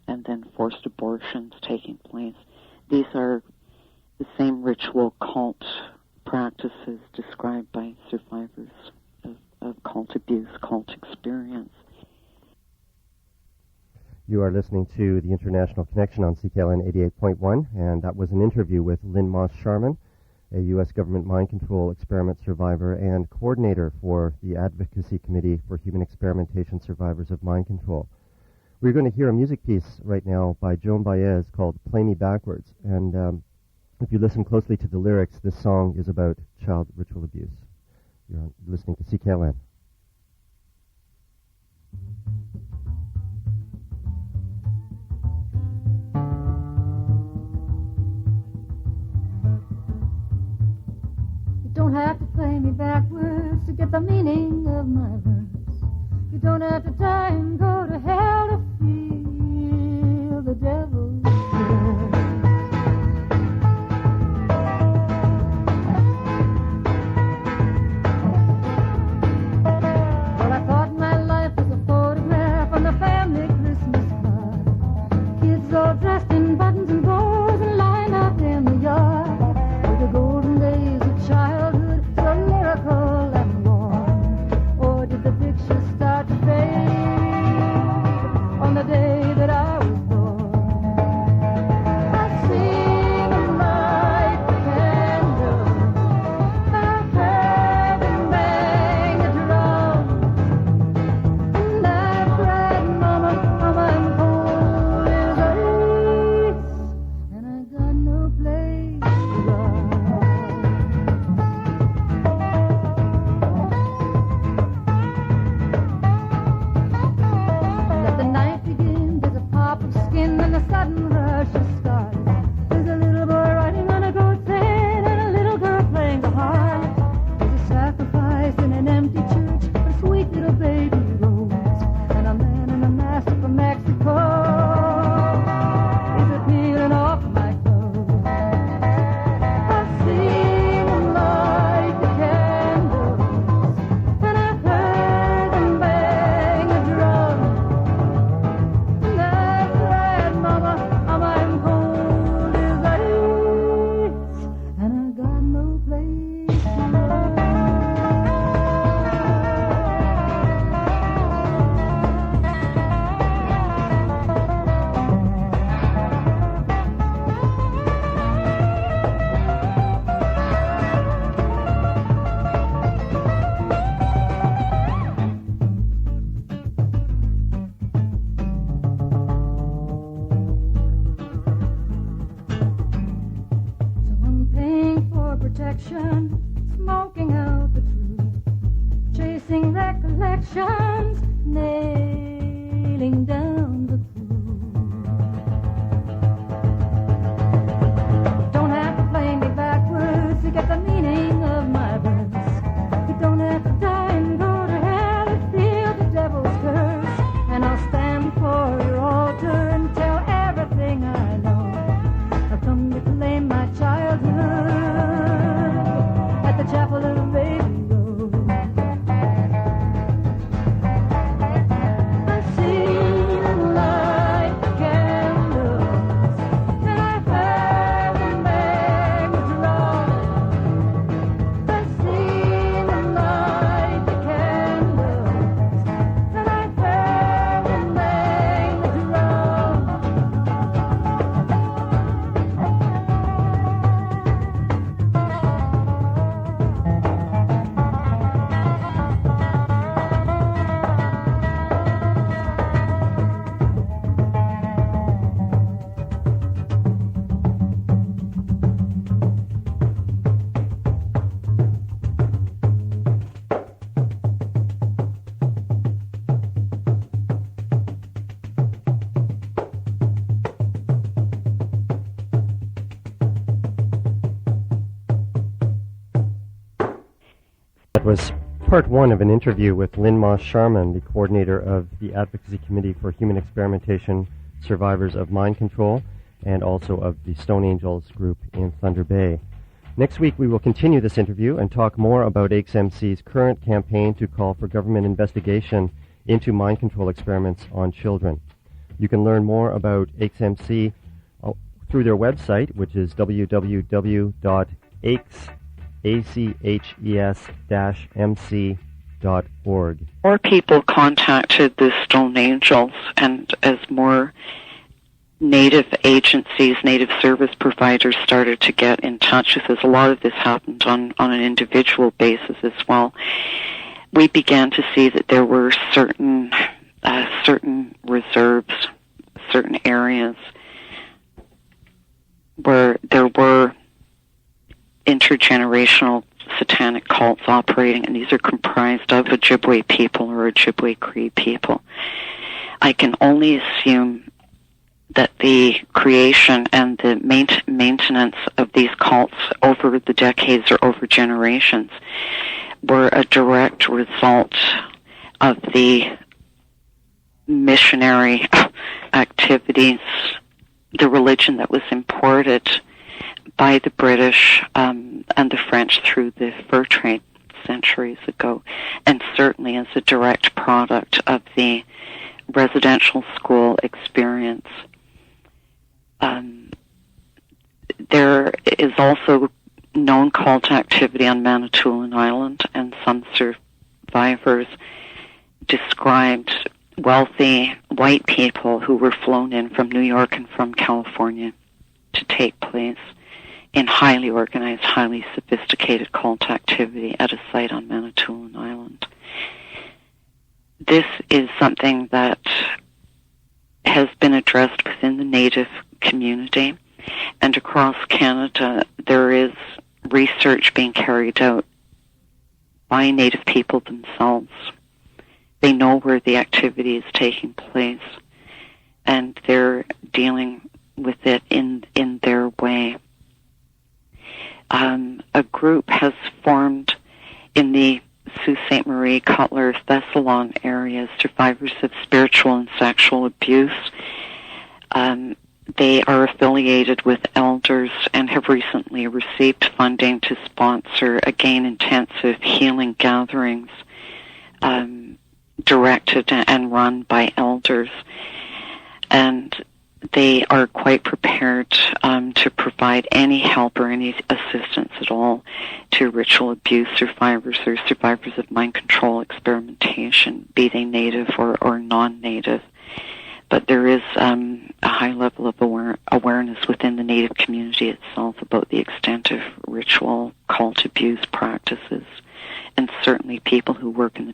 and then forced abortions taking place. These are the same ritual cult practices described by survivors of cult abuse, cult experience.
You are listening to the International Connection on CKLN 88.1, and that was an interview with Lynne Moss-Sharman, a U.S. government mind control experiment survivor and coordinator for the Advocacy Committee for Human Experimentation Survivors of Mind Control. We're going to hear a music piece right now by Joan Baez called Play Me Backwards, and if you listen closely to the lyrics, this song is about child ritual abuse. You're listening to CKLN.
don't have to play me backwards to get the meaning of my verse. You don't have to die and go to hell to feel the devil's curse. Well, I thought my life was a photograph on the family Christmas card. Kids all dressed in buttons and bows and lined up in the yard. Were the golden days of childhood so lyrical and warm? Or did the picture start to fade on the day that I was born? I've seen them light the candles, I've heard them bang the drums, and I've cried, Mama, Mama, I'm cold as ice, and I got no place to run. Let the night begin, there's a pop of skin and a sudden rush of stars. There's a little boy riding on a goat train and a little girl playing the harp. There's a sacrifice in an empty church, a sweet little baby rose, and a man in a mask from Mexico is peeling off my clothes. I've seen them light the candles, and I've heard them bang the drum, and I've cried, Mama, Mama, I'm cold as ice, and I got no place to run. So I'm paying for protection, smoking out the truth, chasing recollections, nailing down the truth. Don't have to play me backwards to get the meaning of my verse. You don't have to die and go to hell and feel the devil's curse. And I'll stand before your altar and tell everything I know. I've come to claim my childhood at the chapel of Baby Road. I've seen them light the candles, and I've heard them bang the drum. I've seen them light the candles, and I've heard them bang the drum.
That was part one of an interview with Lynne Moss-Sharman, the coordinator of the Advocacy Committee for Human Experimentation Survivors of Mind Control, and also of the Stone Angels group in Thunder Bay. Next week we will continue this interview and talk more about HMC's current campaign to call for government investigation into mind control experiments on children. You can learn more about HMC through their website, which is www.aches-mc.org.
More people contacted the Stone Angels, and as more Native agencies, Native service providers started to get in touch with us, a lot of this happened on an individual basis as well. We began to see that there were certain reserves, certain areas where there were intergenerational satanic cults operating, and these are comprised of Ojibwe people or Ojibwe Cree people. I can only assume that the creation and the maintenance of these cults over the decades or over generations were a direct result of the missionary activities, the religion that was imported by the British and the French through the fur trade centuries ago, and certainly as a direct product of the residential school experience. There is also known cult activity on Manitoulin Island, and some survivors described wealthy white people who were flown in from New York and from California to take place in highly organized, highly sophisticated cult activity at a site on Manitoulin Island. This is something that has been addressed within the Native community, and across Canada there is research being carried out by Native people themselves. They know where the activity is taking place, and they're dealing with it in their way. A group has formed in the Sault Ste. Marie, Cutler, Thessalon areas, survivors of spiritual and sexual abuse. They are affiliated with elders and have recently received funding to sponsor, again, intensive healing gatherings directed and run by elders. And they are quite prepared to provide any help or any assistance at all to ritual abuse survivors or survivors of mind control experimentation, be they Native or non-Native. But there is a high level of awareness within the Native community itself about the extent of ritual cult abuse practices. And certainly people who work in the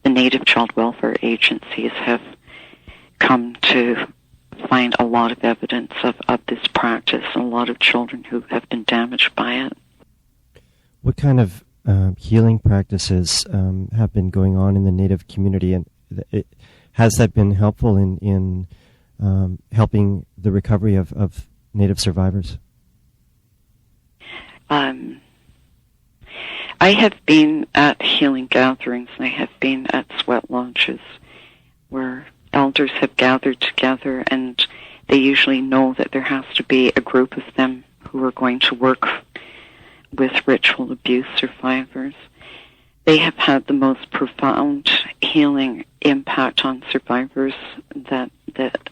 Native child welfare agencies have come to find a lot of evidence of this practice, and a lot of children who have been damaged by it.
What kind of healing practices have been going on in the Native community, and has that been helpful in helping the recovery of Native survivors?
I have been at healing gatherings, and I have been at sweat lodges where elders have gathered together, and they usually know that there has to be a group of them who are going to work with ritual abuse survivors. They have had the most profound healing impact on survivors that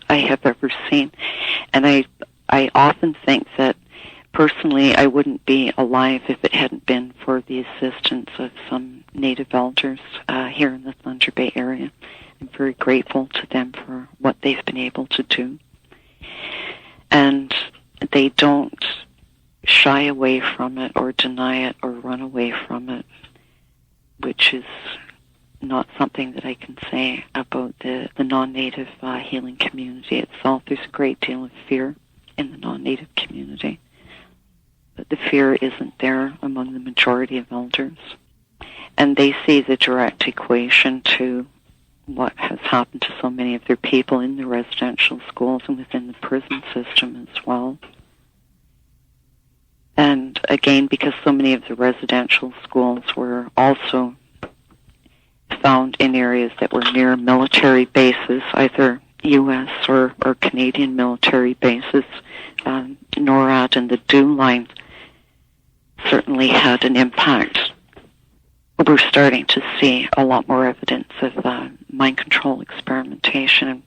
I have ever seen. And I often think that personally I wouldn't be alive if it hadn't been for the assistance of some Native elders here in the Thunder Bay area. I'm very grateful to them for what they've been able to do. And they don't shy away from it or deny it or run away from it, which is not something that I can say about the non-Native healing community itself. There's a great deal of fear in the non-Native community, but the fear isn't there among the majority of elders. And they see the direct equation to what has happened to so many of their people in the residential schools and within the prison system as well. And again, because so many of the residential schools were also found in areas that were near military bases, either U.S. or Canadian military bases, NORAD and the DEW line certainly had an impact. We're starting to see a lot more evidence of mind control experimentation.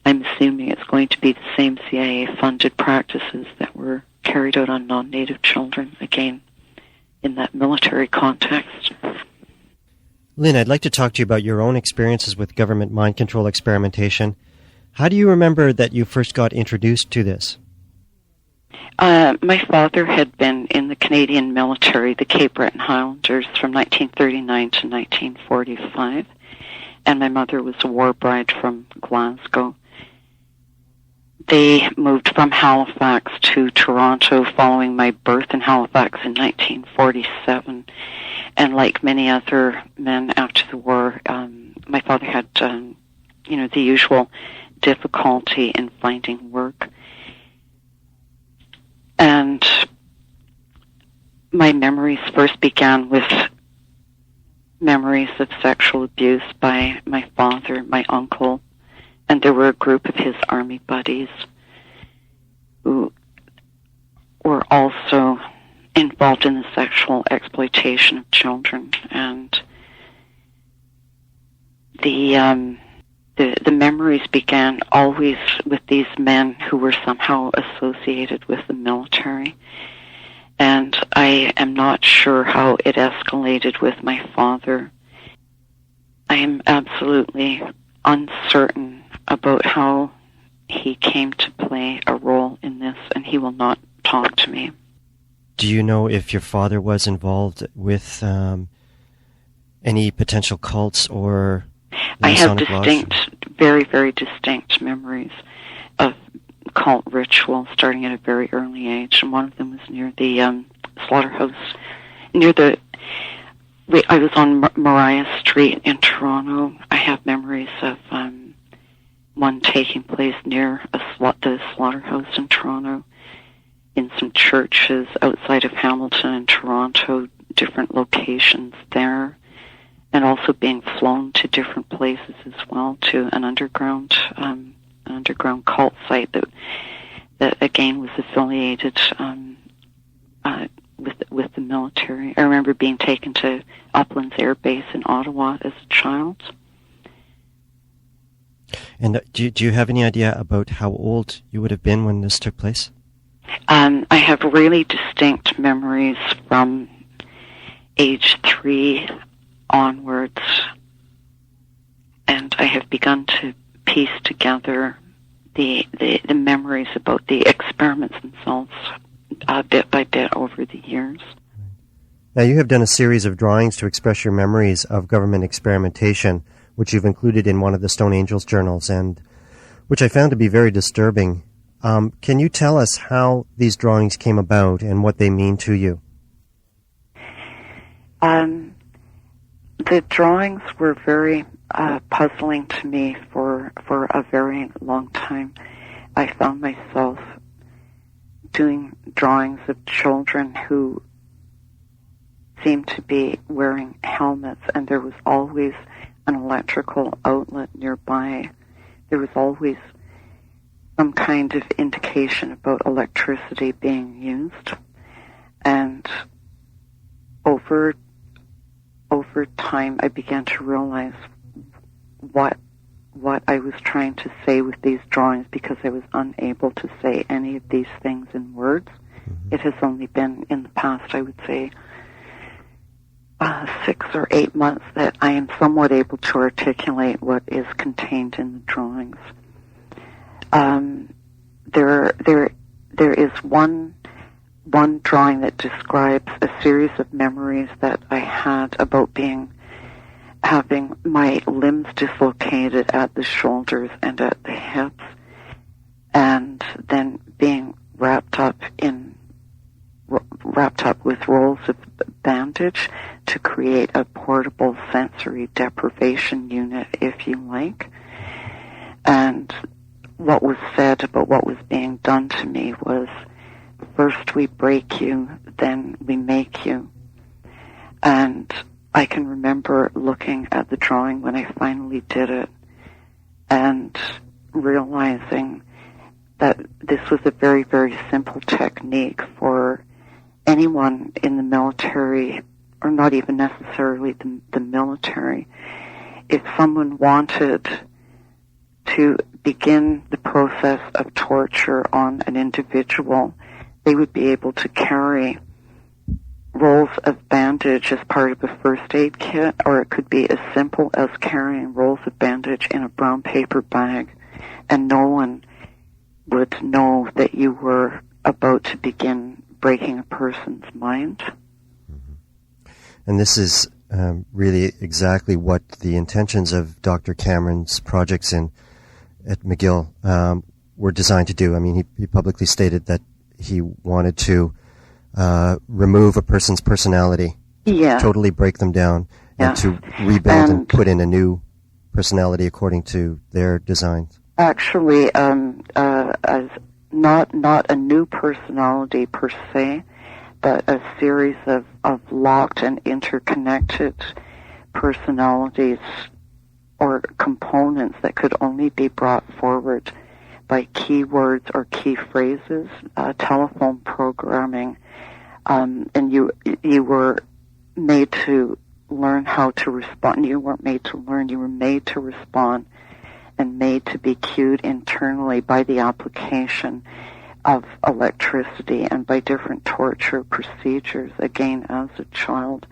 I'm assuming it's going to be the same CIA-funded practices that were carried out on non-Native children, again, in that military context.
Lynne, I'd like to talk to you about your own experiences with government mind control experimentation. How do you remember that you first got introduced to this?
My father had been in the Canadian military, the Cape Breton Highlanders, from 1939 to 1945, and my mother was a war bride from Glasgow. They moved from Halifax to Toronto following my birth in Halifax in 1947, and like many other men after the war, my father had, the usual difficulty in finding work. And my memories first began with memories of sexual abuse by my father, my uncle, and there were a group of his army buddies who were also involved in the sexual exploitation of children. And the memories began always with these men who were somehow associated with the military. And I am not sure how it escalated with my father. I am absolutely uncertain about how he came to play a role in this, and he will not talk to me.
Do you know if your father was involved with any potential cults or
I have
Masonic
very, very distinct memories of cult ritual starting at a very early age, and one of them was near the slaughterhouse. I was on Mariah Street in Toronto. I have memories of one taking place near the slaughterhouse in Toronto, in some churches outside of Hamilton and Toronto, different locations there, and also being flown to different places as well, to an underground cult site that again was affiliated with the military. I remember being taken to Uplands Air Base in Ottawa as a child.
And do you have any idea about how old you would have been when this took place?
I have really distinct memories from age 3 onwards, and I have begun to piece together the memories about the experiments themselves bit by bit over the years.
Now, you have done a series of drawings to express your memories of government experimentation, which you've included in one of the Stone Angels journals, and which I found to be very disturbing. Can you tell us how these drawings came about and what they mean to you?
The drawings were very puzzling to me for a very long time. I found myself doing drawings of children who seemed to be wearing helmets, and there was always an electrical outlet nearby. There was always some kind of indication about electricity being used. And over time, I began to realize what I was trying to say with these drawings, because I was unable to say any of these things in words. Mm-hmm. It has only been in the past, I would say, 6 or 8 months that I am somewhat able to articulate what is contained in the drawings. There is one drawing that describes a series of memories that I had about having my limbs dislocated at the shoulders and at the hips, and then being wrapped up with rolls of bandage to create a portable sensory deprivation unit, if you like. And what was said about what was being done to me was, first we break you, then we make you. And I can remember looking at the drawing when I finally did it and realizing that this was a very, very simple technique for anyone in the military, or not even necessarily the military. If someone wanted to begin the process of torture on an individual, they would be able to carry rolls of bandage as part of a first aid kit, or it could be as simple as carrying rolls of bandage in a brown paper bag, and no one would know that you were about to begin breaking a person's mind.
Mm-hmm. And this is really exactly what the intentions of Dr. Cameron's projects at McGill were designed to do. I mean, he publicly stated that he wanted to remove a person's personality, totally break them down, and to rebuild and put in a new personality according to their designs.
actually as not a new personality per se, but a series of locked and interconnected personalities or components that could only be brought forward by keywords or key phrases, telephone programming, and you were made to learn how to respond. You weren't made to learn, you were made to respond and made to be cued internally by the application of electricity and by different torture procedures, again, as a child.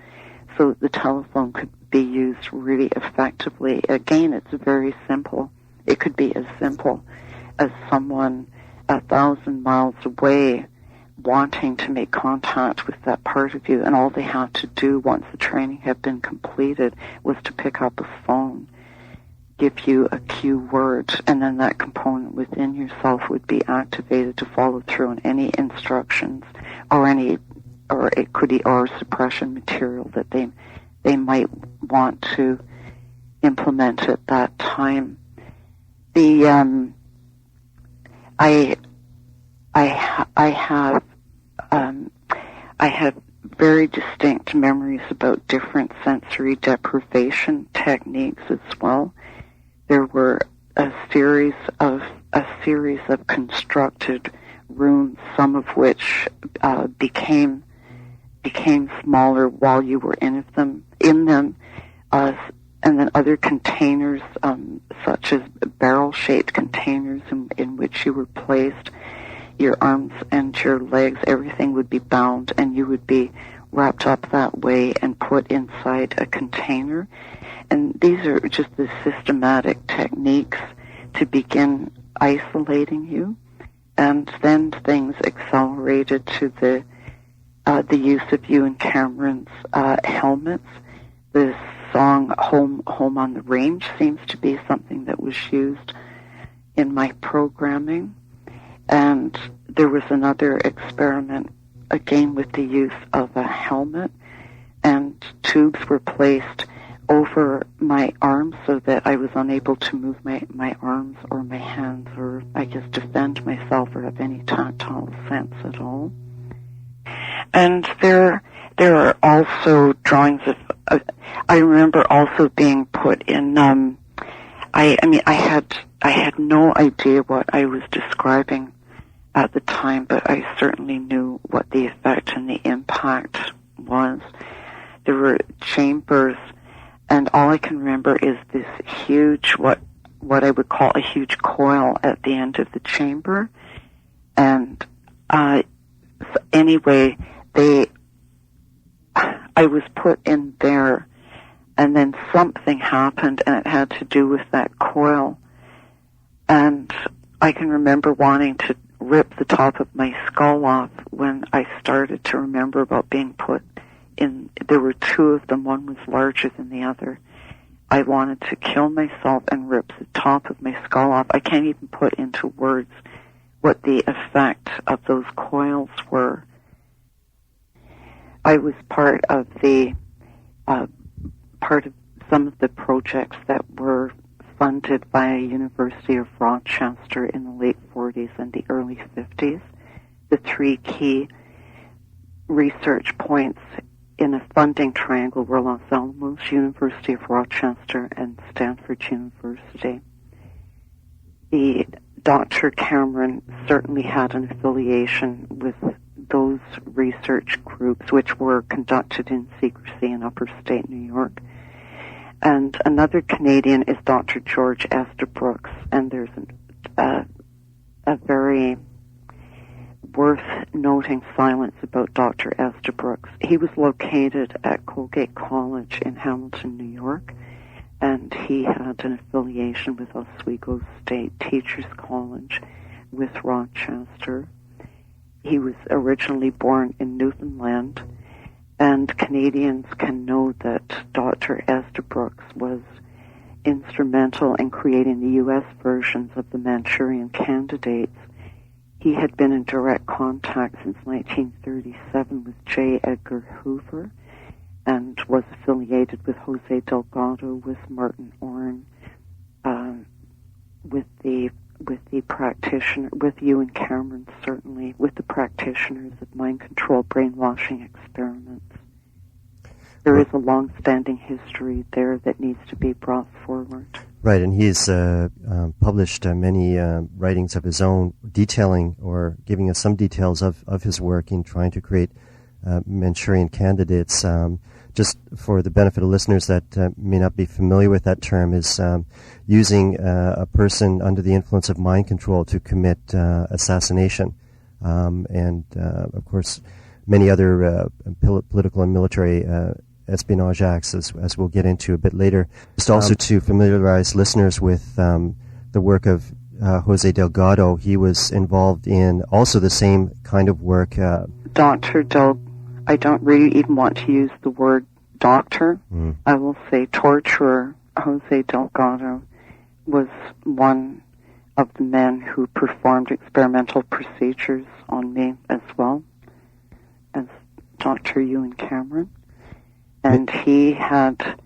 So the telephone could be used really effectively. Again, it's very simple. It could be as simple as someone 1,000 miles away wanting to make contact with that part of you, and all they had to do once the training had been completed was to pick up a phone, give you a cue word, and then that component within yourself would be activated to follow through on any instructions or suppression material that they might want to implement at that time. I have very distinct memories about different sensory deprivation techniques as well. There were a series of constructed rooms, some of which became smaller while you were in them, and then other containers, such as barrel-shaped containers in which you were placed. Your arms and your legs, everything would be bound, and you would be wrapped up that way and put inside a container. And these are just the systematic techniques to begin isolating you. And then things accelerated to the use of Ewan Cameron's helmets. The song Home on the Range seems to be something that was used in my programming. And there was another experiment, again with the use of a helmet, and tubes were placed over my arms so that I was unable to move my arms or my hands, or I guess defend myself or have any tactile sense at all. And there are also drawings of, I remember also being put in, I had no idea what I was describing at the time, but I certainly knew what the effect and the impact was. There were chambers, and all I can remember is this huge, what I would call a huge coil at the end of the chamber. And anyway, I was put in there, and then something happened, and it had to do with that coil. And I can remember wanting to rip the top of my skull off when I started to remember about being put in. There were two of them, one was larger than the other. I wanted to kill myself and rip the top of my skull off. I can't even put into words what the effect of those coils were. I was part of some of the projects that were funded by University of Rochester in the late 40s and the early 50s. The three key research points in a funding triangle were Los Alamos, University of Rochester, and Stanford University. Dr. Cameron certainly had an affiliation with those research groups, which were conducted in secrecy in upstate New York. And another Canadian is Dr. George Estabrooks, and there's a very worth noting silence about Dr. Estabrooks. He was located at Colgate College in Hamilton, New York, and he had an affiliation with Oswego State Teachers College with Rochester. He was originally born in Newfoundland, and Canadians can know that Dr. Estabrooks was instrumental in creating the U.S. versions of the Manchurian Candidates. He had been in direct contact since 1937 with J. Edgar Hoover and was affiliated with Jose Delgado, with Martin Orrin, the practitioner, with you and Cameron certainly, with the practitioners of mind control brainwashing experiments. There is a long-standing history there that needs to be brought forward.
Right, and he's published many writings of his own detailing or giving us some details of his work in trying to create Manchurian candidates. Just for the benefit of listeners that may not be familiar with that term, is using a person under the influence of mind control to commit assassination. And, of course, many other political and military espionage acts, as we'll get into a bit later. Just also to familiarize listeners with the work of Jose Delgado, he was involved in also the same kind of work.
I don't really even want to use the word doctor. I will say torturer. Jose Delgado was one of the men who performed experimental procedures on me as well as Dr. Ewan Cameron. And he had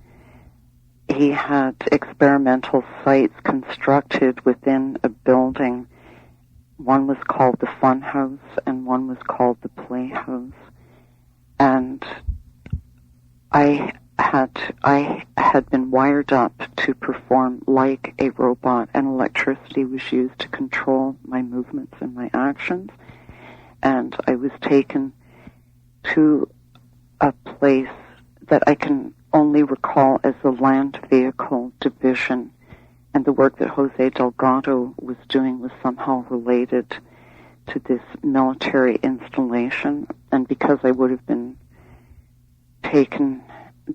experimental sites constructed within a building. One was called the Fun House and one was called the Playhouse. And I had been wired up to perform like a robot, and electricity was used to control my movements and my actions. And I was taken to a place that I can only recall as the Land Vehicle Division, and the work that Jose Delgado was doing was somehow related to this military installation. And because I would have been taken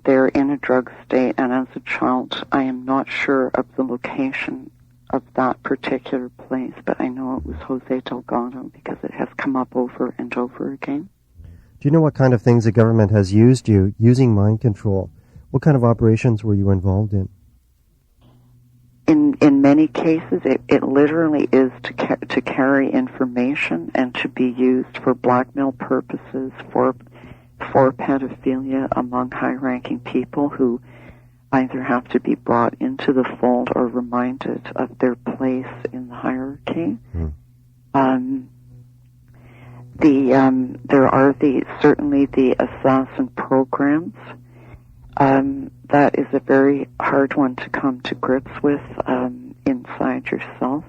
there in a drug state and as a child, I am not sure of the location of that particular place, but I know it was Jose Delgado because it has come up over and over again.
Do you know what kind of things the government has used you using mind control? What kind of operations were you involved in?
In many cases, it literally is to carry information and to be used for blackmail purposes, for pedophilia among high-ranking people who either have to be brought into the fold or reminded of their place in the hierarchy. There are certainly the assassin programs. That is a very hard one to come to grips with inside yourself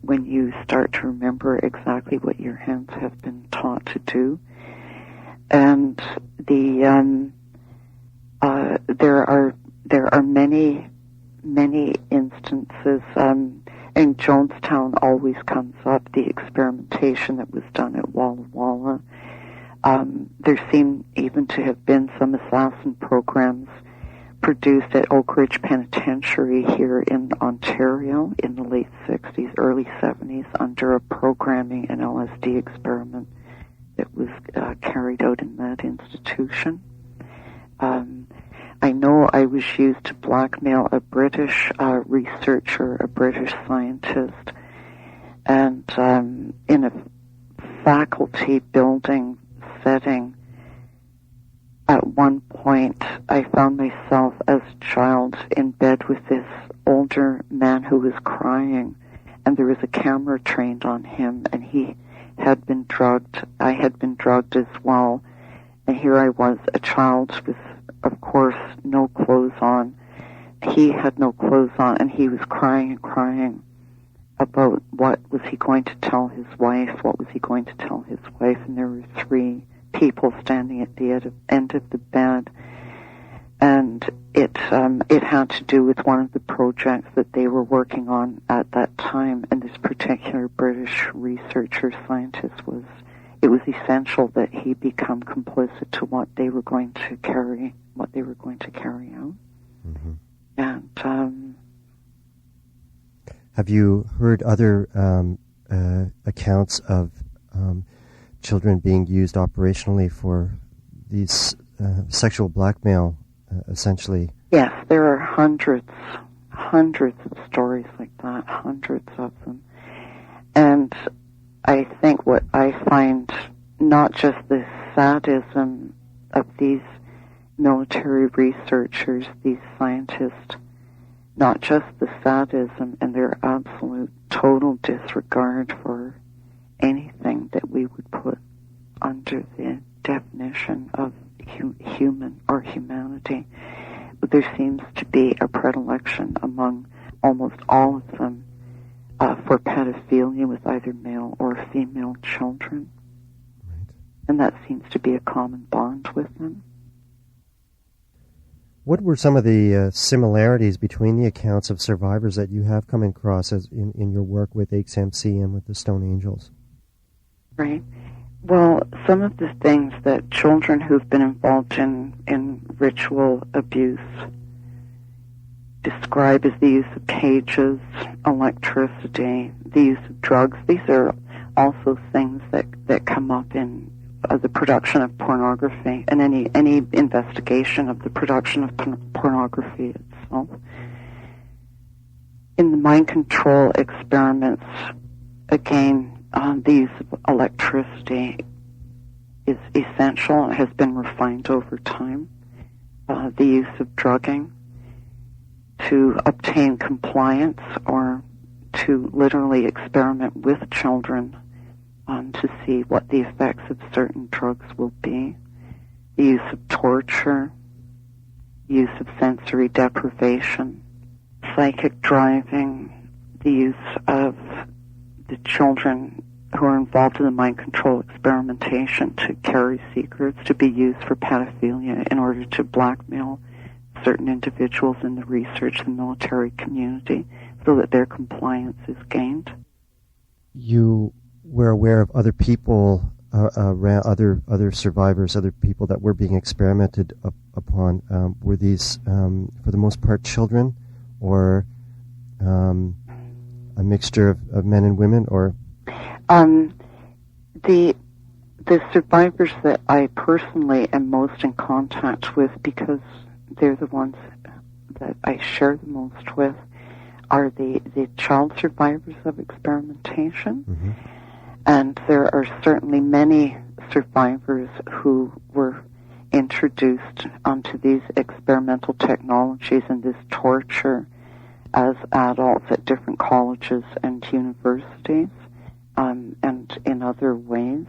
when you start to remember exactly what your hands have been taught to do. And there are many instances. And Jonestown always comes up, the experimentation that was done at Walla Walla. There seem even to have been some assassin programs produced at Oak Ridge Penitentiary here in Ontario in the late 60s, early 70s, under a programming and LSD experiment that was carried out in that institution. I know I was used to blackmail a British researcher, a British scientist, and in a faculty building setting, at one point I found myself as a child in bed with this older man who was crying, and there was a camera trained on him, and he had been drugged. I had been drugged as well, and here I was, a child with, of course, no clothes on. He had no clothes on, and he was crying and crying about what was he going to tell his wife, and there were three people standing at the end of the bed, and it had to do with one of the projects that they were working on at that time, and this particular British researcher scientist it was essential that he become complicit to what they were going to carry out.
Mm-hmm.
And
have you heard other accounts of children being used operationally for these sexual blackmail, essentially?
Yes, there are hundreds of stories like that, hundreds of them. And I think what I find, not just the sadism of these military researchers, these scientists, not just the sadism and their absolute total disregard for anything that we would put under the definition of human or humanity. There seems to be a predilection among almost all of them for pedophilia with either male or female children.
Right.
And that seems to be a common bond with them.
What were some of the similarities between the accounts of survivors that you have come across as in your work with HMC and with the Stone Angels?
Right. Well, some of the things that children who've been involved in ritual abuse describe as the use of cages, electricity, the use of drugs. These are also things that come up in the production of pornography and any investigation of the production of pornography itself. In the mind control experiments, again, the use of electricity is essential and has been refined over time. The use of drugging to obtain compliance or to literally experiment with children to see what the effects of certain drugs will be. The use of torture, use of sensory deprivation, psychic driving, the use of the children who are involved in the mind control experimentation to carry secrets, to be used for pedophilia in order to blackmail certain individuals in the research and military community so that their compliance is gained.
You were aware of other people, other survivors, other people that were being experimented upon. Were these, for the most part, children, or a mixture of men and women, or?
The survivors that I personally am most in contact with, because they're the ones that I share the most with, are the child survivors of experimentation.
Mm-hmm.
And there are certainly many survivors who were introduced onto these experimental technologies and this torture as adults at different colleges and universities, and in other ways.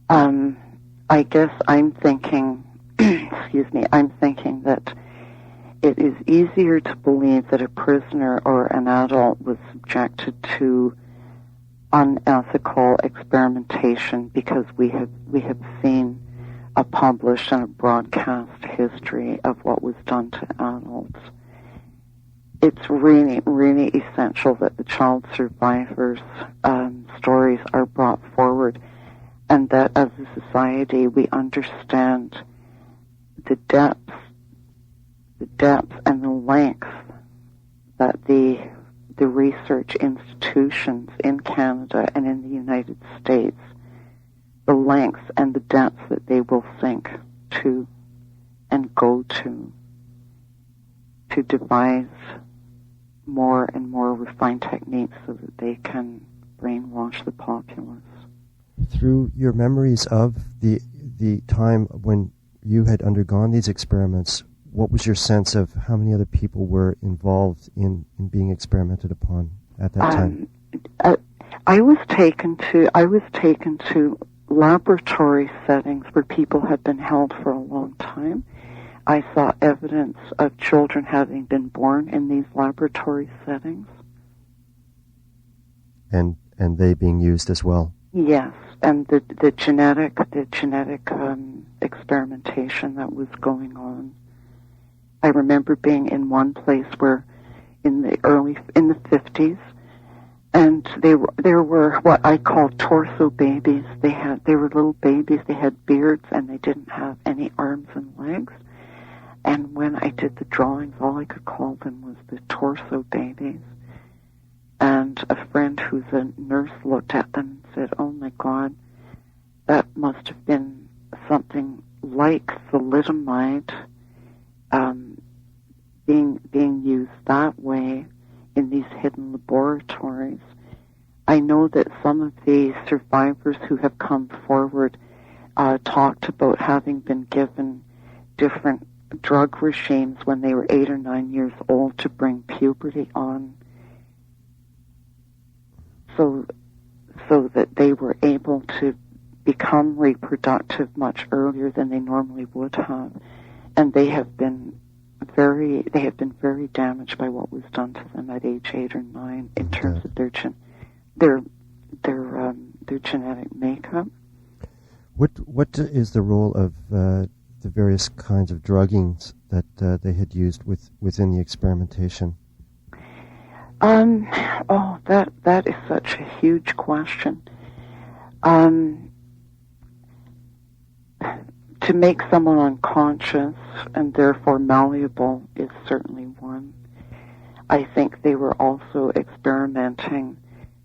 I guess I'm thinking, I'm thinking that it is easier to believe that a prisoner or an adult was subjected to unethical experimentation because we have seen a published and a broadcast history of what was done to adults. It's really, really essential that the child survivors' stories are brought forward, and that as a society we understand the depth and the length that the research institutions in Canada and in the United States, the lengths and the depths that they will think to and go to devise more and more refined techniques so that they can brainwash the populace.
Through your memories of the time when you had undergone these experiments, what was your sense of how many other people were involved in being experimented upon at that time?
I was taken to laboratory settings where people had been held for a long time. I saw evidence of children having been born in these laboratory settings.
And they being used as well.
Yes, and the genetic experimentation that was going on. I remember being in one place where in the 50s, and there were what I call torso babies. They were little babies. They had beards and they didn't have any arms and legs. And when I did the drawings, all I could call them was the torso babies. And a friend who's a nurse looked at them and said, "Oh my God, that must have been something like thalidomide being used that way in these hidden laboratories." I know that some of the survivors who have come forward talked about having been given different drug regimes when they were 8 or 9 years old to bring puberty on, so that they were able to become reproductive much earlier than they normally would have, and they have been very damaged by what was done to them at age 8 or 9 in terms of their genetic makeup.
What is the role of the various kinds of druggings that they had used within the experimentation?
That is such a huge question. To make someone unconscious and therefore malleable is certainly one. I think they were also experimenting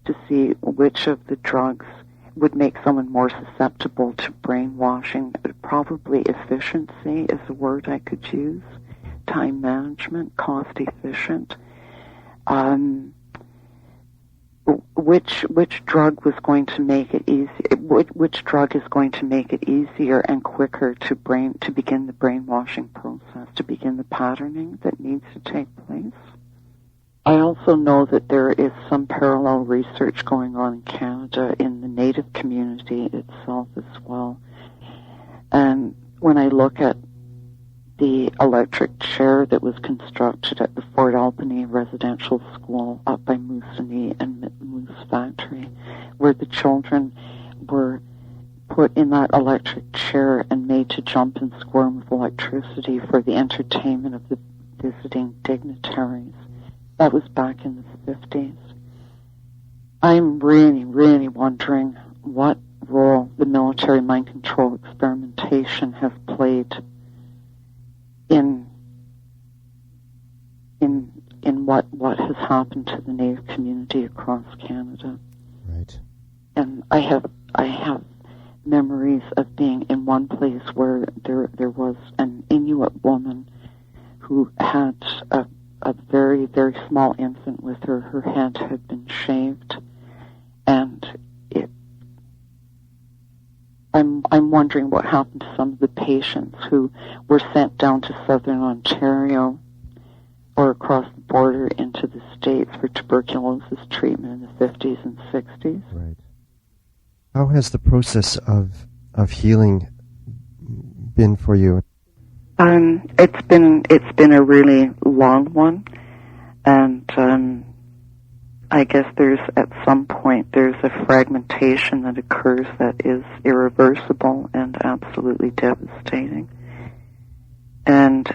to see which of the drugs would make someone more susceptible to brainwashing. Probably efficiency is a word I could use. Time management, cost efficient. Which drug was going to make it easy? Which drug is going to make it easier and quicker to begin the brainwashing process, to begin the patterning that needs to take place? I also know that there is some parallel research going on in Canada in the Native community itself as well. And when I look at the electric chair that was constructed at the Fort Albany Residential School up by Moosonee and Moose Factory, where the children were put in that electric chair and made to jump and squirm with electricity for the entertainment of the visiting dignitaries. That was back in the 50s. I'm really, really wondering what role the military mind control experimentation has played in what has happened to the Native community across Canada.
Right.
And I have memories of being in one place where there was an Inuit woman who had a very, very small infant with her. Her head had been shaved, and I'm wondering what happened to some of the patients who were sent down to southern Ontario or across the border into the States for tuberculosis treatment in the 50s and 60s.
Right. How has the process of healing been for you?
It's been a really long one, and I guess at some point there's a fragmentation that occurs that is irreversible and absolutely devastating. And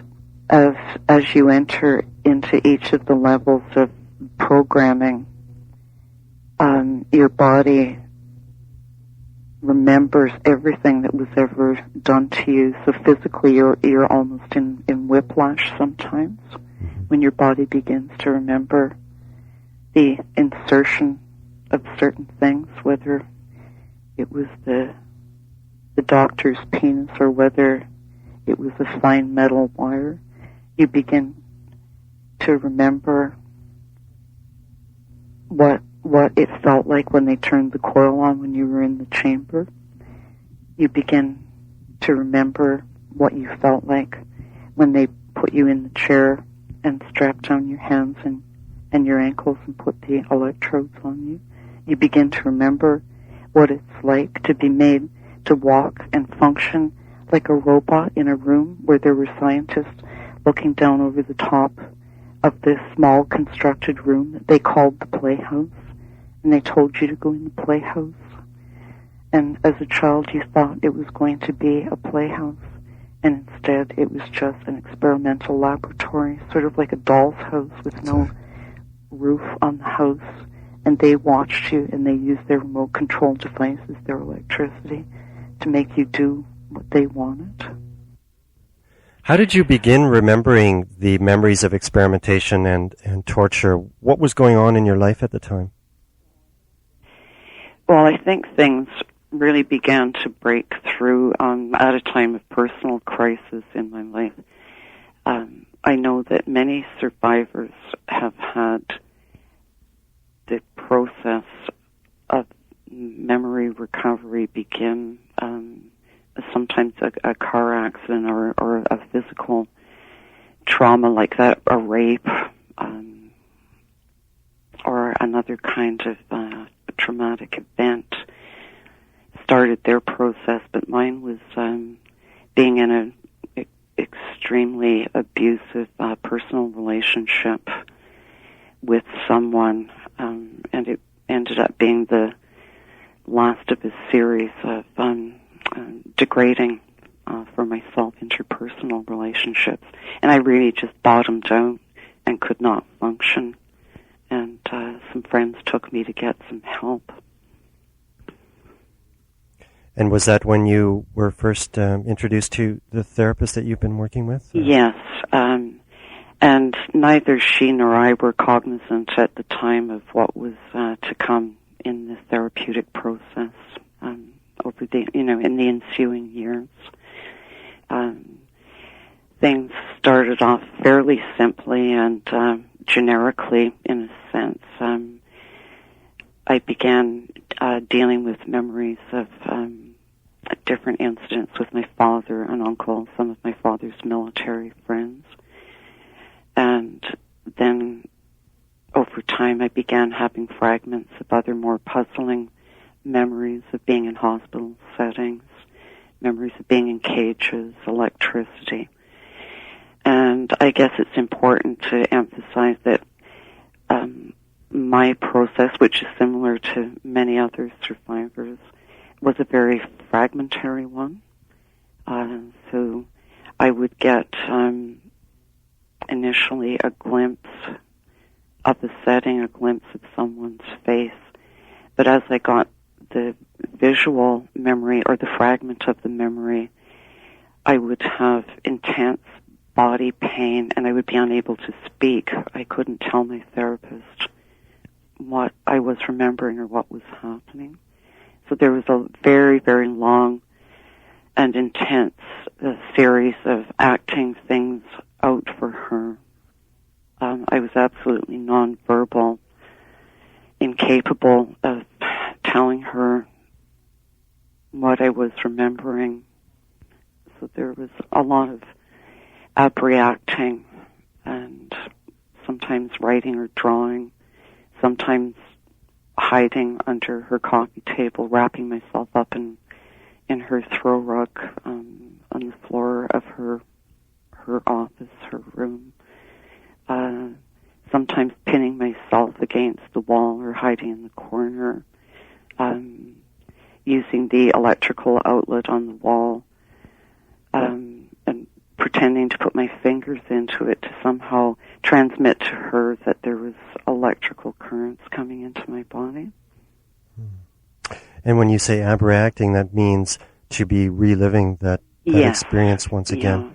as you enter into each of the levels of programming, your body remembers everything that was ever done to you. So physically, you're almost in whiplash sometimes when your body begins to remember the insertion of certain things, whether it was the doctor's penis or whether it was a fine metal wire. You begin to remember what it felt like when they turned the coil on when you were in the chamber. You begin to remember what you felt like when they put you in the chair and strapped down your hands and your ankles and put the electrodes on you. You begin to remember what it's like to be made to walk and function like a robot in a room where there were scientists looking down over the top of this small constructed room that they called the playhouse, and they told you to go in the playhouse. And as a child, you thought it was going to be a playhouse, and instead it was just an experimental laboratory, sort of like a doll's house with no roof on the house. And they watched you, and they used their remote control devices, their electricity, to make you do what they wanted.
How did you begin remembering the memories of experimentation and torture? What was going on in your life at the time?
Well, I think things really began to break through at a time of personal crisis in my life. I know that many survivors have had the process of memory recovery begin sometimes a car accident or a physical trauma like that, a rape, or another kind of traumatic event started their process, but mine was being in an extremely abusive personal relationship with someone, and it ended up being the last of a series of degrading for myself interpersonal relationships, and I really just bottomed out and could not function, and some friends took me to get some help.
And was that when you were first introduced to the therapist that you've been working with?
Yes, and neither she nor I were cognizant at the time of what was to come in the therapeutic process over the, in the ensuing years. Things started off fairly simply and generically, in a sense. I began dealing with memories of different incidents with my father and uncle, some of my father's military friends. And then over time I began having fragments of other more puzzling memories of being in hospital settings, memories of being in cages, electricity. And I guess it's important to emphasize that my process, which is similar to many other survivors, was a very fragmentary one. So I would get initially a glimpse of the setting, a glimpse of someone's face. But as I got the visual memory or the fragment of the memory, I would have intense body pain and I would be unable to speak. I couldn't tell my therapist what I was remembering or what was happening. So there was a very, very long and intense series of acting things out for her. I was absolutely nonverbal, incapable of telling her what I was remembering. So there was a lot of abreacting and sometimes writing or drawing, sometimes hiding under her coffee table, wrapping myself up in her throw rug on the floor of her office, her room. Sometimes pinning myself against the wall or hiding in the corner, using the electrical outlet on the wall, and pretending to put my fingers into it to somehow transmit to her that there was electrical currents coming into my body.
And when you say abreacting, that means to be reliving that experience once again.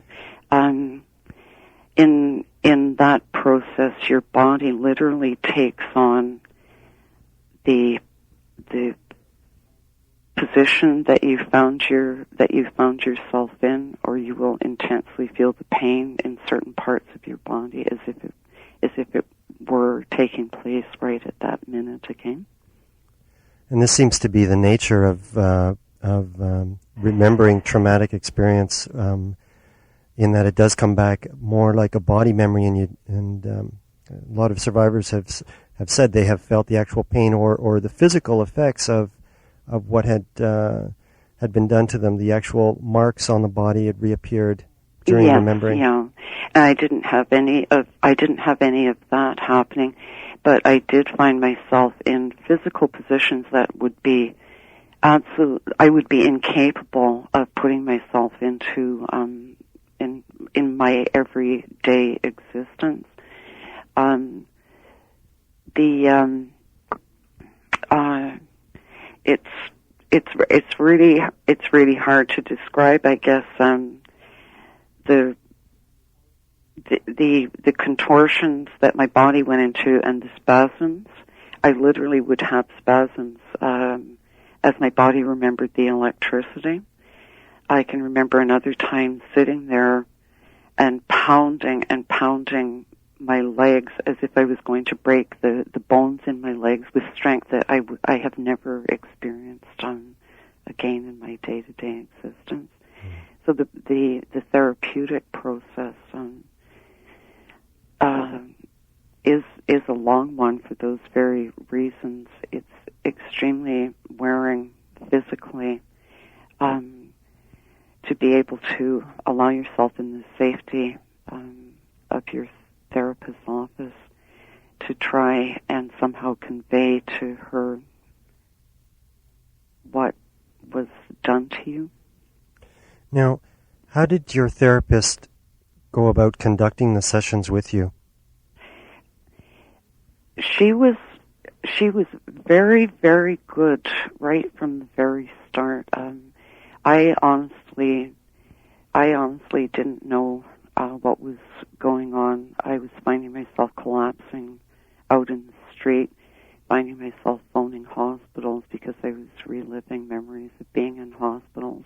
In that process, your body literally takes on the position that you found yourself in, or you will intensely feel the pain in certain parts of your body as if it were taking place right at that minute again. And this seems to be the nature of remembering traumatic experience, in that it does come back more like a body memory, and a lot of survivors have said they have felt the actual pain or the physical effects of what had been done to them. The actual marks on the body had reappeared during remembering.
Yeah, and I didn't have any of that happening, but I did find myself in physical positions that would be I would be incapable of putting myself into in my everyday existence. It's really hard to describe, I guess. The contortions that my body went into and the spasms. I literally would have spasms as my body remembered the electricity. I can remember another time sitting there and pounding my legs as if I was going to break the bones in my legs with strength that I have never experienced again in my day-to-day existence. So the therapeutic process is a long one for those very reasons. It's extremely wearing physically. To be able to allow yourself in the safety of your therapist's office to try and somehow convey to her what was done to you.
Now, how did your therapist go about conducting the sessions with you?
She was very, very good right from the very start. I honestly didn't know what was going on. I was finding myself collapsing out in the street, finding myself phoning hospitals because I was reliving memories of being in hospitals,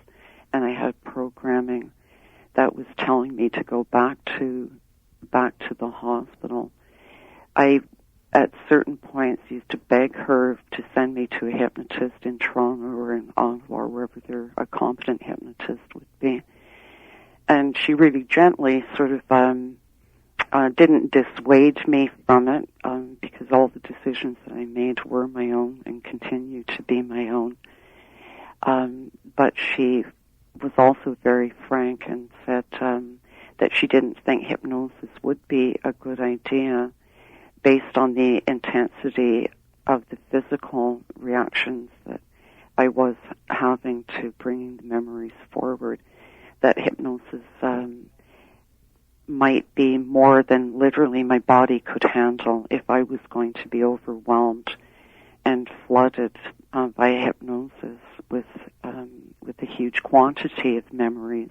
and I had programming that was telling me to go back to the hospital. I, at certain points, used to beg her to send me to a hypnotist in Toronto or in Ottawa, or wherever a competent hypnotist would be. And she really gently sort of didn't dissuade me from it, because all the decisions that I made were my own and continue to be my own. But she was also very frank and said that she didn't think hypnosis would be a good idea based on the intensity of the physical reactions that I was having to bringing the memories forward, that hypnosis might be more than literally my body could handle if I was going to be overwhelmed and flooded by hypnosis with a huge quantity of memories.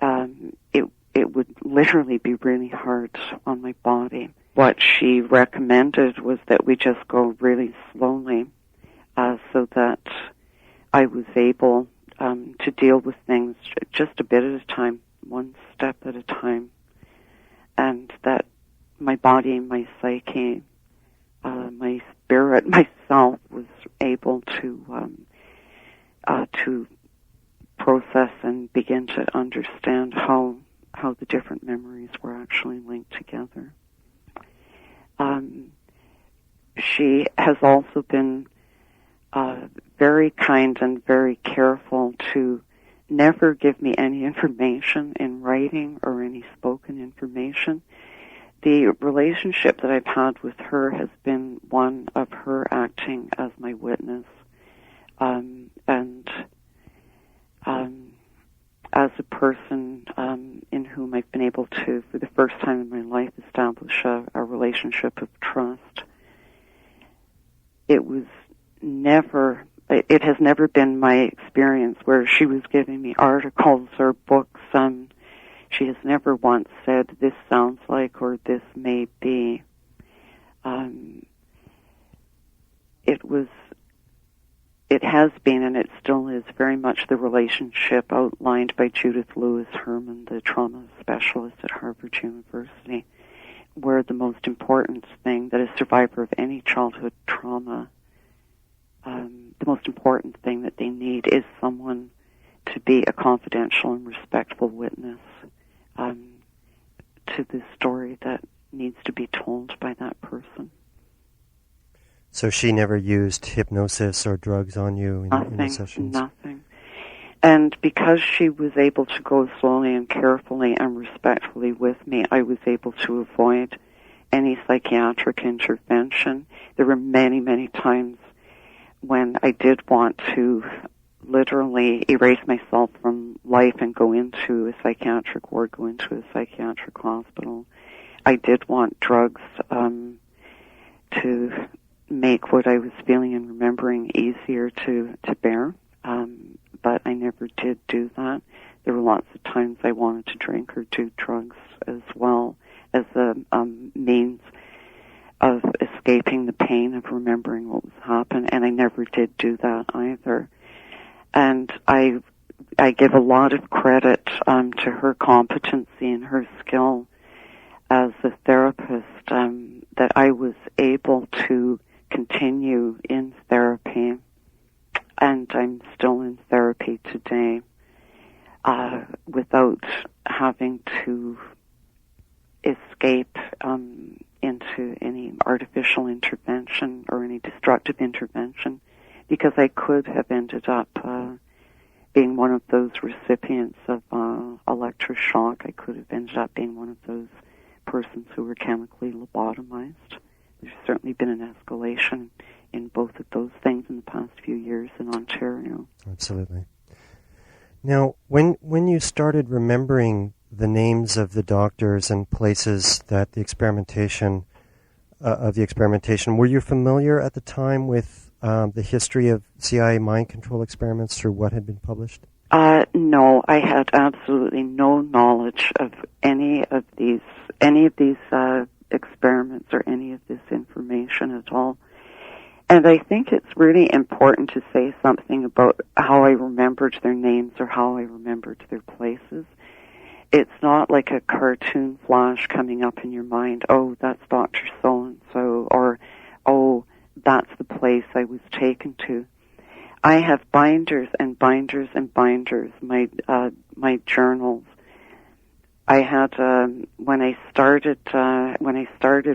It would literally be really hard on my body. What she recommended was that we just go really slowly, so that I was able to deal with things just a bit at a time, one step at a time, and that my body, my psyche, my spirit, myself was able to process and begin to understand how the different memories were actually linked together. She has also been very kind and very careful to never give me any information in writing or any spoken information. The relationship that I've had with her has been one of her acting as my witness, and as a person in whom I've been able to, for the first time in my life, establish a relationship of trust. It has never been my experience where she was giving me articles or books. She has never once said, this sounds like, or this may be. It has been, and it still is, very much the relationship outlined by Judith Lewis Herman, the trauma specialist at Harvard University, where the most important thing that a survivor of any childhood trauma, the most important thing that they need is someone to be a confidential and respectful witness to the story that needs to be told by that person.
So she never used hypnosis or drugs on you in the sessions?
Nothing. And because she was able to go slowly and carefully and respectfully with me, I was able to avoid any psychiatric intervention. There were many, many times when I did want to literally erase myself from life and go into a psychiatric ward, go into a psychiatric hospital. I did want drugs to make what I was feeling and remembering easier to bear, but I never did do that. There were lots of times I wanted to drink or do drugs as well as a means of escaping the pain of remembering what was happened, and I never did do that either. And I give a lot of credit to her competency and her skill as a therapist, that I was able to continue in therapy, and I'm still in therapy today. without having to escape into any artificial intervention or any destructive intervention, because I could have ended up being one of those recipients of electroshock. I could have ended up being one of those persons who were chemically lobotomized. There's certainly been an escalation in both of those things in the past few years in Ontario.
Absolutely. Now, when you started remembering the names of the doctors and places that the experimentation, were you familiar at the time with the history of CIA mind control experiments through what had been published?
No, I had absolutely no knowledge of any of these experiments or any of this information at all. And I think it's really important to say something about how I remembered their names or how I remembered their places. It's not like a cartoon flash coming up in your mind, oh, that's Dr. So-and-so, or, oh, that's the place I was taken to. I have binders and binders and binders, my journals. I had, when I started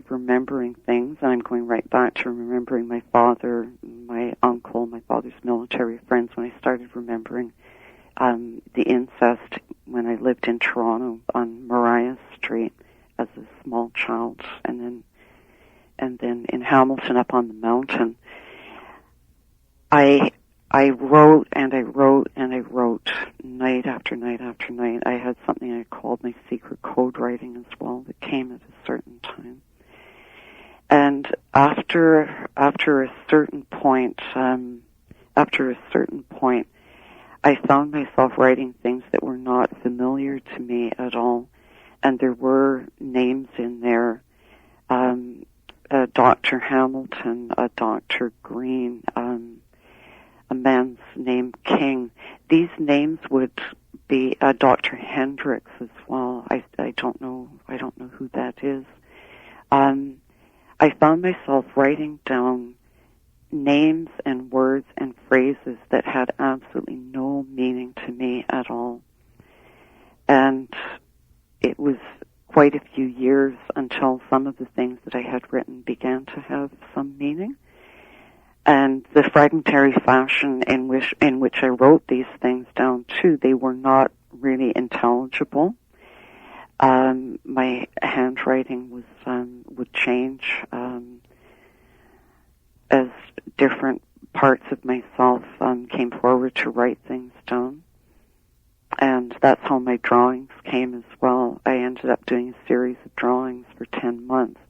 remembering things, and I'm going right back to remembering my father, my uncle, my father's military friends, when I started remembering the incest when I lived in Toronto on Mariah Street as a small child, and then in Hamilton up on the mountain, I wrote and I wrote and I wrote night after night after night. I had something I called my secret code writing as well that came at a certain time. And after a certain point, I found myself writing things that were not familiar to me at all, and there were names in there. Dr. Hamilton, Dr. Green, a man's named King. These names would be Dr. Hendricks as well. I don't know who that is. I found myself writing down names and words and phrases that had absolutely no meaning to me at all. And it was quite a few years until some of the things that I had written began to have some meaning. And the fragmentary fashion in which I wrote these things down too, they were not really intelligible. My handwriting would change as different parts of myself came forward to write things down. And that's how my drawings came as well. I ended up doing a series of drawings for 10 months,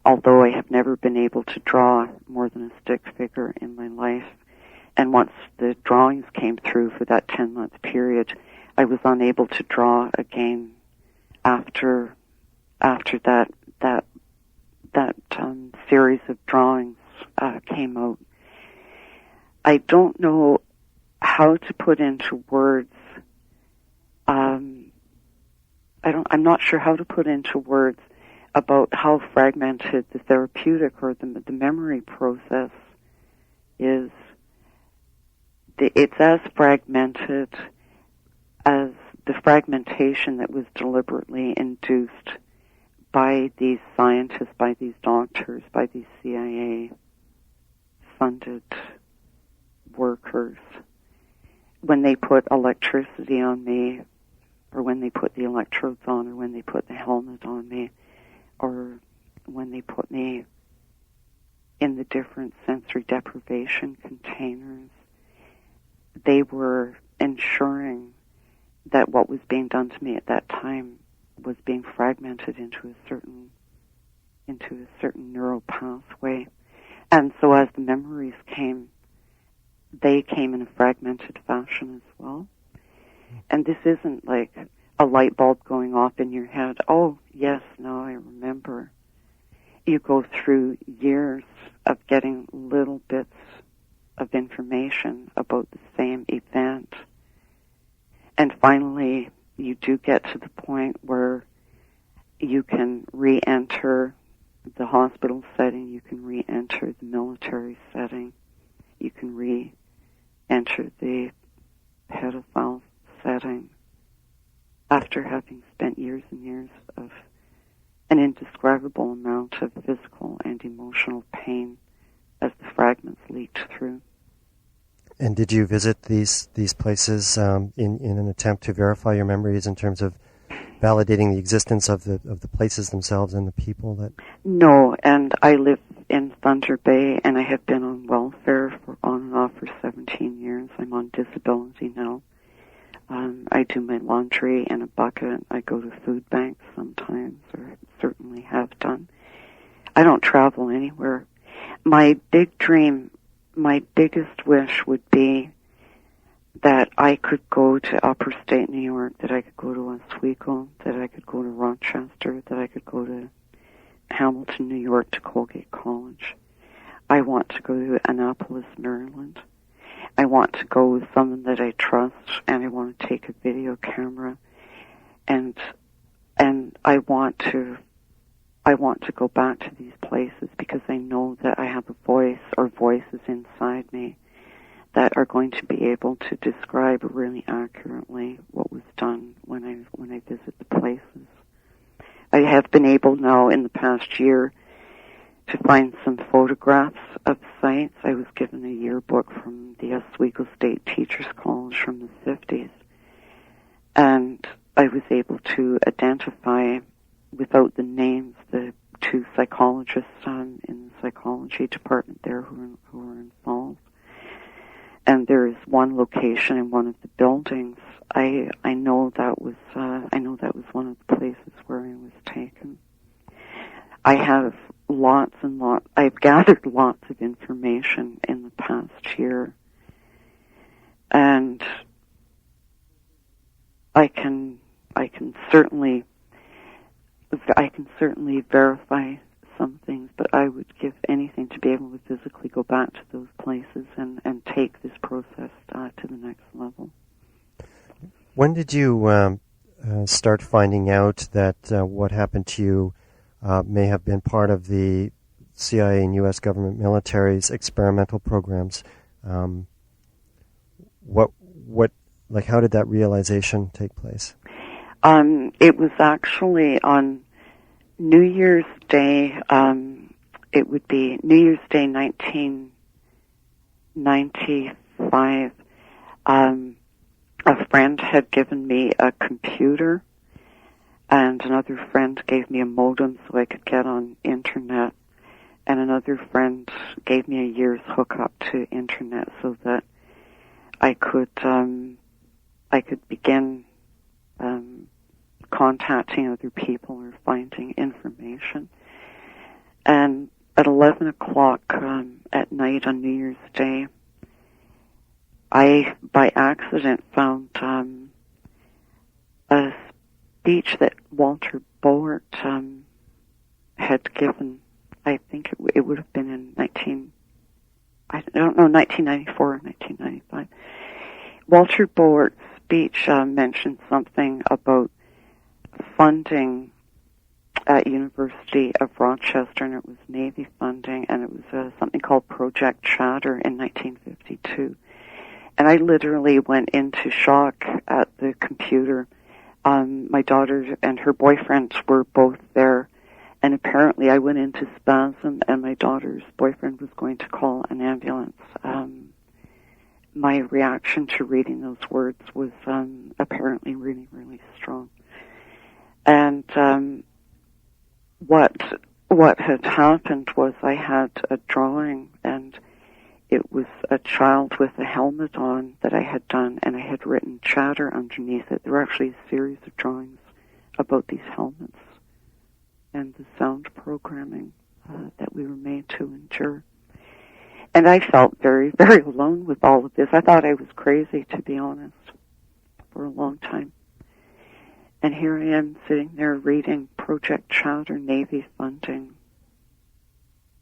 although I have never been able to draw more than a stick figure in my life. And once the drawings came through for that 10-month period, I was unable to draw again after that series of drawings came out. I don't know how to put into words. I'm not sure how to put into words about how fragmented the therapeutic or the memory process is. It's as fragmented as the fragmentation that was deliberately induced by these scientists, by these doctors, by these CIA-funded workers when they put electricity on me, or when they put the electrodes on, or when they put the helmet on me, or when they put me in the different sensory deprivation containers. They were ensuring that what was being done to me at that time was being fragmented into a certain neural pathway. And so as the memories came, they came in a fragmented fashion as well. And this isn't like a light bulb going off in your head. Oh, yes, now I remember. You go through years of getting little bits of information about the same event. And finally, you do get to the point where you can re-enter the hospital setting, you can re-enter the military setting, you can re-enter the pedophile setting, after having spent years and years of an indescribable amount of physical and emotional pain as the fragments leaked through.
And did you visit these places in an attempt to verify your memories in terms of validating the existence of the places themselves and the people that?
No, and I live in Thunder Bay, and I have been on welfare for on and off for 17 years. I'm on disability now. I do my laundry in a bucket. I go to food banks sometimes, or certainly have done. I don't travel anywhere. My big dream, my biggest wish would be that I could go to upper state New York, that I could go to Oswego, that I could go to Rochester, that I could go to Hamilton, New York, to Colgate College. I want to go to Annapolis, Maryland. I want to go with someone that I trust, and I want to take a video camera, and I want to go back to these places because I know that I have a voice or voices inside me that are going to be able to describe really accurately what was done when I visit the places. I have been able now in the past year to find some photographs of sites. I was given a yearbook from the Oswego State Teachers College from the 50s, and I was able to identify, without the names, the two psychologists in the psychology department there who were involved. And there is one location in one of the buildings. I know that was one of the places where I was taken. I have I've gathered lots of information in the past year, and I can certainly verify some things, but I would give anything to be able to physically go back to those places and take this process to the next level.
When did you start finding out that what happened to you may have been part of the CIA and U.S. government military's experimental programs? How did that realization take place?
It was actually on New Year's Day. It would be New Year's Day 1995. A friend had given me a computer, and another friend gave me a modem so I could get on internet, and another friend gave me a year's hookup to internet so that I could begin contacting other people or finding information. And at 11 o'clock at night on New Year's Day, I, by accident, found a speech that Walter Boert had given. I think it would have been in 1994 or 1995. Walter Boert's speech mentioned something about funding at University of Rochester, and it was Navy funding, and it was something called Project Chatter in 1952. And I literally went into shock at the computer. My daughter and her boyfriend were both there, and apparently I went into spasm, and my daughter's boyfriend was going to call an ambulance. My reaction to reading those words was apparently really, really strong. And what had happened was I had a drawing, and it was a child with a helmet on that I had done, and I had written chatter underneath it. There were actually a series of drawings about these helmets and the sound programming that we were made to endure. And I felt very, very alone with all of this. I thought I was crazy, to be honest, for a long time. And here I am sitting there reading Project Chatter, Navy funding,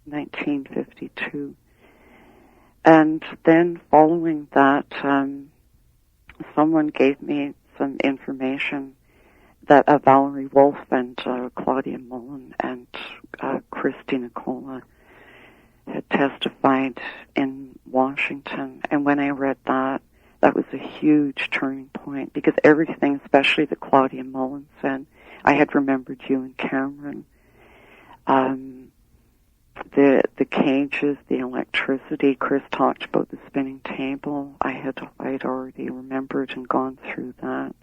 1952. And then following that, someone gave me some information that Valerie Wolf and Claudia Mullen and Christy Nicola had testified in Washington. And when I read that, That was a huge turning point because everything, especially that Claudia Mullen said, I had remembered you and Cameron. The cages, the electricity. Chris talked about the spinning table. I had already remembered and gone through that.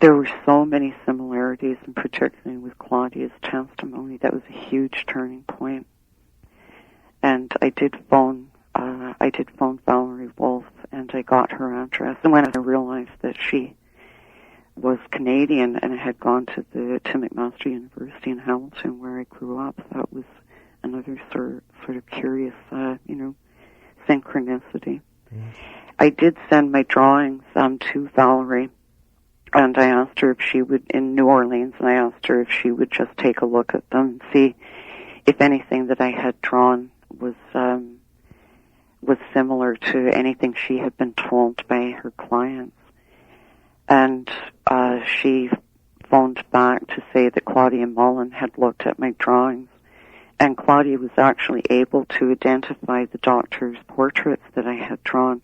There were so many similarities, and particularly with Claudia's testimony, that was a huge turning point. And I did phone Valerie Wolf, and I got her address. And when I realized that she was Canadian and had gone to the Tim McMaster University in Hamilton, where I grew up, that was another sort of curious, synchronicity. Mm. I did send my drawings to Valerie, and I asked her if she would, in New Orleans, and I asked her if she would just take a look at them and see if anything that I had drawn was similar to anything she had been told by her clients. And she phoned back to say that Claudia Mullen had looked at my drawings, and Claudia was actually able to identify the doctor's portraits that I had drawn.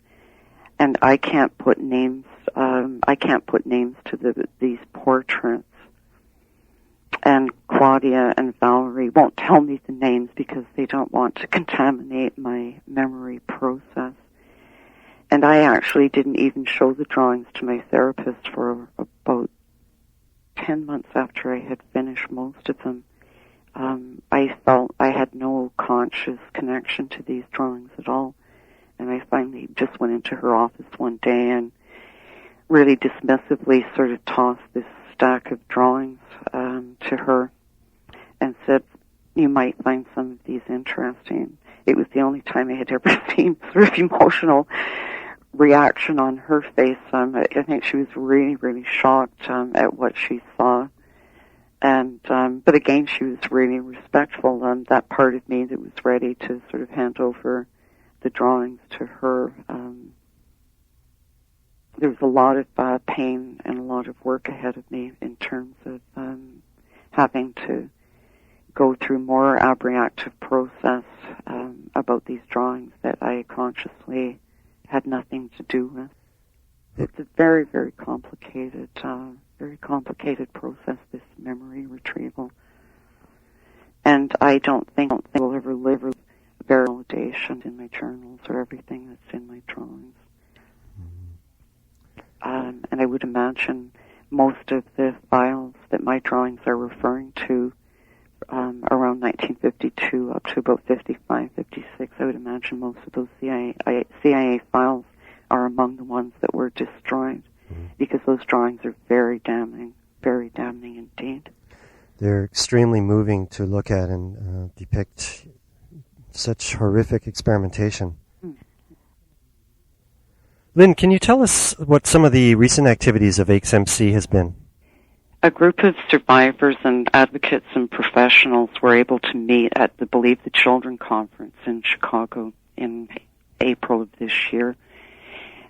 And I can't put names. I can't put names to these portraits. And Claudia and Valerie won't tell me the names because they don't want to contaminate my memory process. And I actually didn't even show the drawings to my therapist for about 10 months after I had finished most of them. I felt I had no conscious connection to these drawings at all. And I finally just went into her office one day and really dismissively sort of tossed this stack of drawings to her and said, you might find some of these interesting. It was the only time I had ever seen sort of emotional reaction on her face. I think she was really, really shocked at what she saw. And but again, she was really respectful. That part of me that was ready to sort of hand over the drawings to her. There was a lot of pain and a lot of work ahead of me in terms of having to go through more abreactive process about these drawings that I consciously had nothing to do with. It's a very, very complicated process, this memory retrieval. And I don't think we'll ever live with validation in my journals or everything that's in my drawings. And I would imagine most of the files that my drawings are referring to around 1952 up to about 55, 56, I would imagine most of those CIA files are among the ones that were destroyed because those drawings are very damning indeed.
They're extremely moving to look at and depict such horrific experimentation. Lynne, can you tell us what some of the recent activities of HMC has been?
A group of survivors and advocates and professionals were able to meet at the Believe the Children conference in Chicago in April of this year.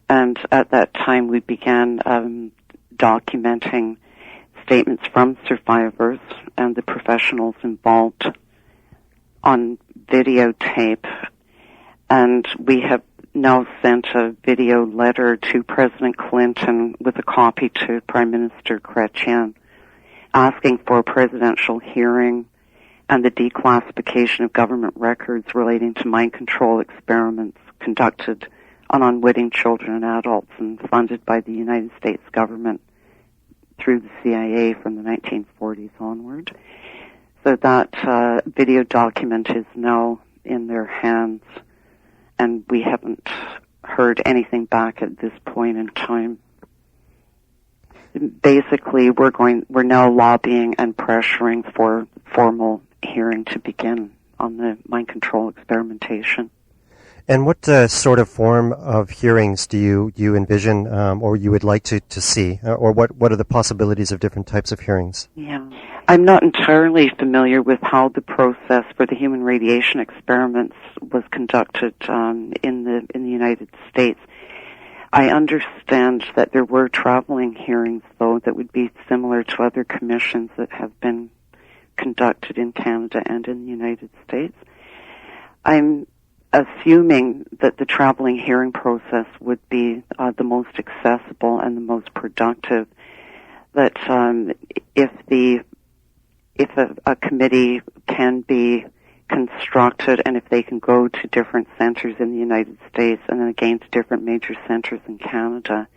And at that time we began documenting statements from survivors and the professionals involved on videotape. And we have now sent a video letter to President Clinton with a copy to Prime Minister Chrétien asking for a presidential hearing and the declassification of government records relating to mind control experiments conducted on unwitting children and adults and funded by the United States government through the CIA from the 1940s onward. So that video document is now in their hands, and we haven't heard anything back at this point in time. Basically, we're now lobbying and pressuring for formal hearing to begin on the mind control experimentation.
And what sort of form of hearings do you envision or you would like to see? Or what are the possibilities of different types of hearings?
Yeah. I'm not entirely familiar with how the process for the human radiation experiments was conducted in the United States. I understand that there were traveling hearings, though, that would be similar to other commissions that have been conducted in Canada and in the United States. I'm assuming that the traveling hearing process would be the most accessible and the most productive, that if a committee can be constructed and if they can go to different centers in the United States and then again to different major centers in Canada,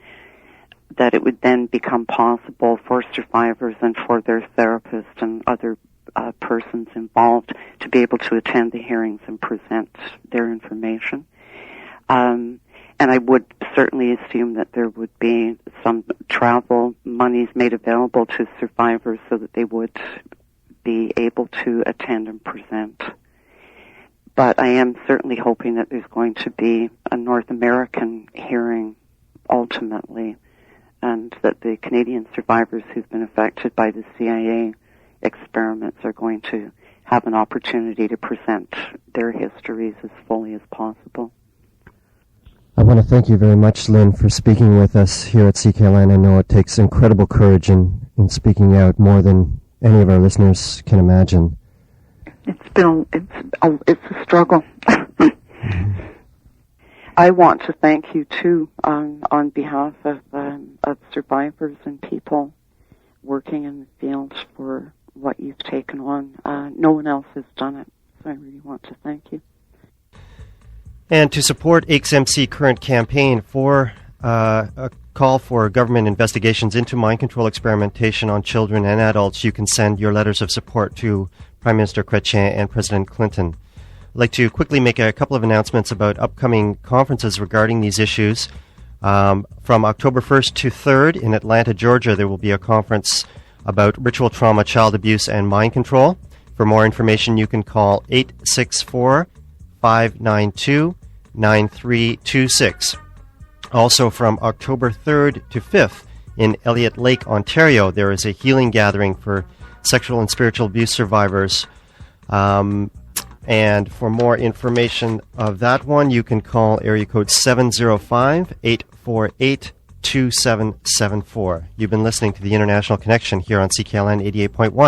that it would then become possible for survivors and for their therapists and other persons involved to be able to attend the hearings and present their information. And I would certainly assume that there would be some travel monies made available to survivors so that they would be able to attend and present. But I am certainly hoping that there's going to be a North American hearing ultimately, and that the Canadian survivors who've been affected by the CIA experiments are going to have an opportunity to present their histories as fully as possible.
I want to thank you very much, Lynne, for speaking with us here at CKLN. I know it takes incredible courage in speaking out, more than any of our listeners can imagine.
It's a struggle. I want to thank you too on behalf of survivors and people working in the field for what you've taken on. No one else has done it, so I really want to thank you.
And to support AICS-MC current campaign for a call for government investigations into mind control experimentation on children and adults, you can send your letters of support to Prime Minister Chrétien and President Clinton. I'd like to quickly make a couple of announcements about upcoming conferences regarding these issues. From October 1st to 3rd in Atlanta, Georgia, there will be a conference about ritual trauma, child abuse, and mind control. For more information, you can call 864-592-9326. Also, from October 3rd to 5th in Elliott Lake, Ontario, there is a healing gathering for sexual and spiritual abuse survivors. And for more information of that one, you can call area code 705-848-2774. You've been listening to the International Connection here on CKLN 88.1.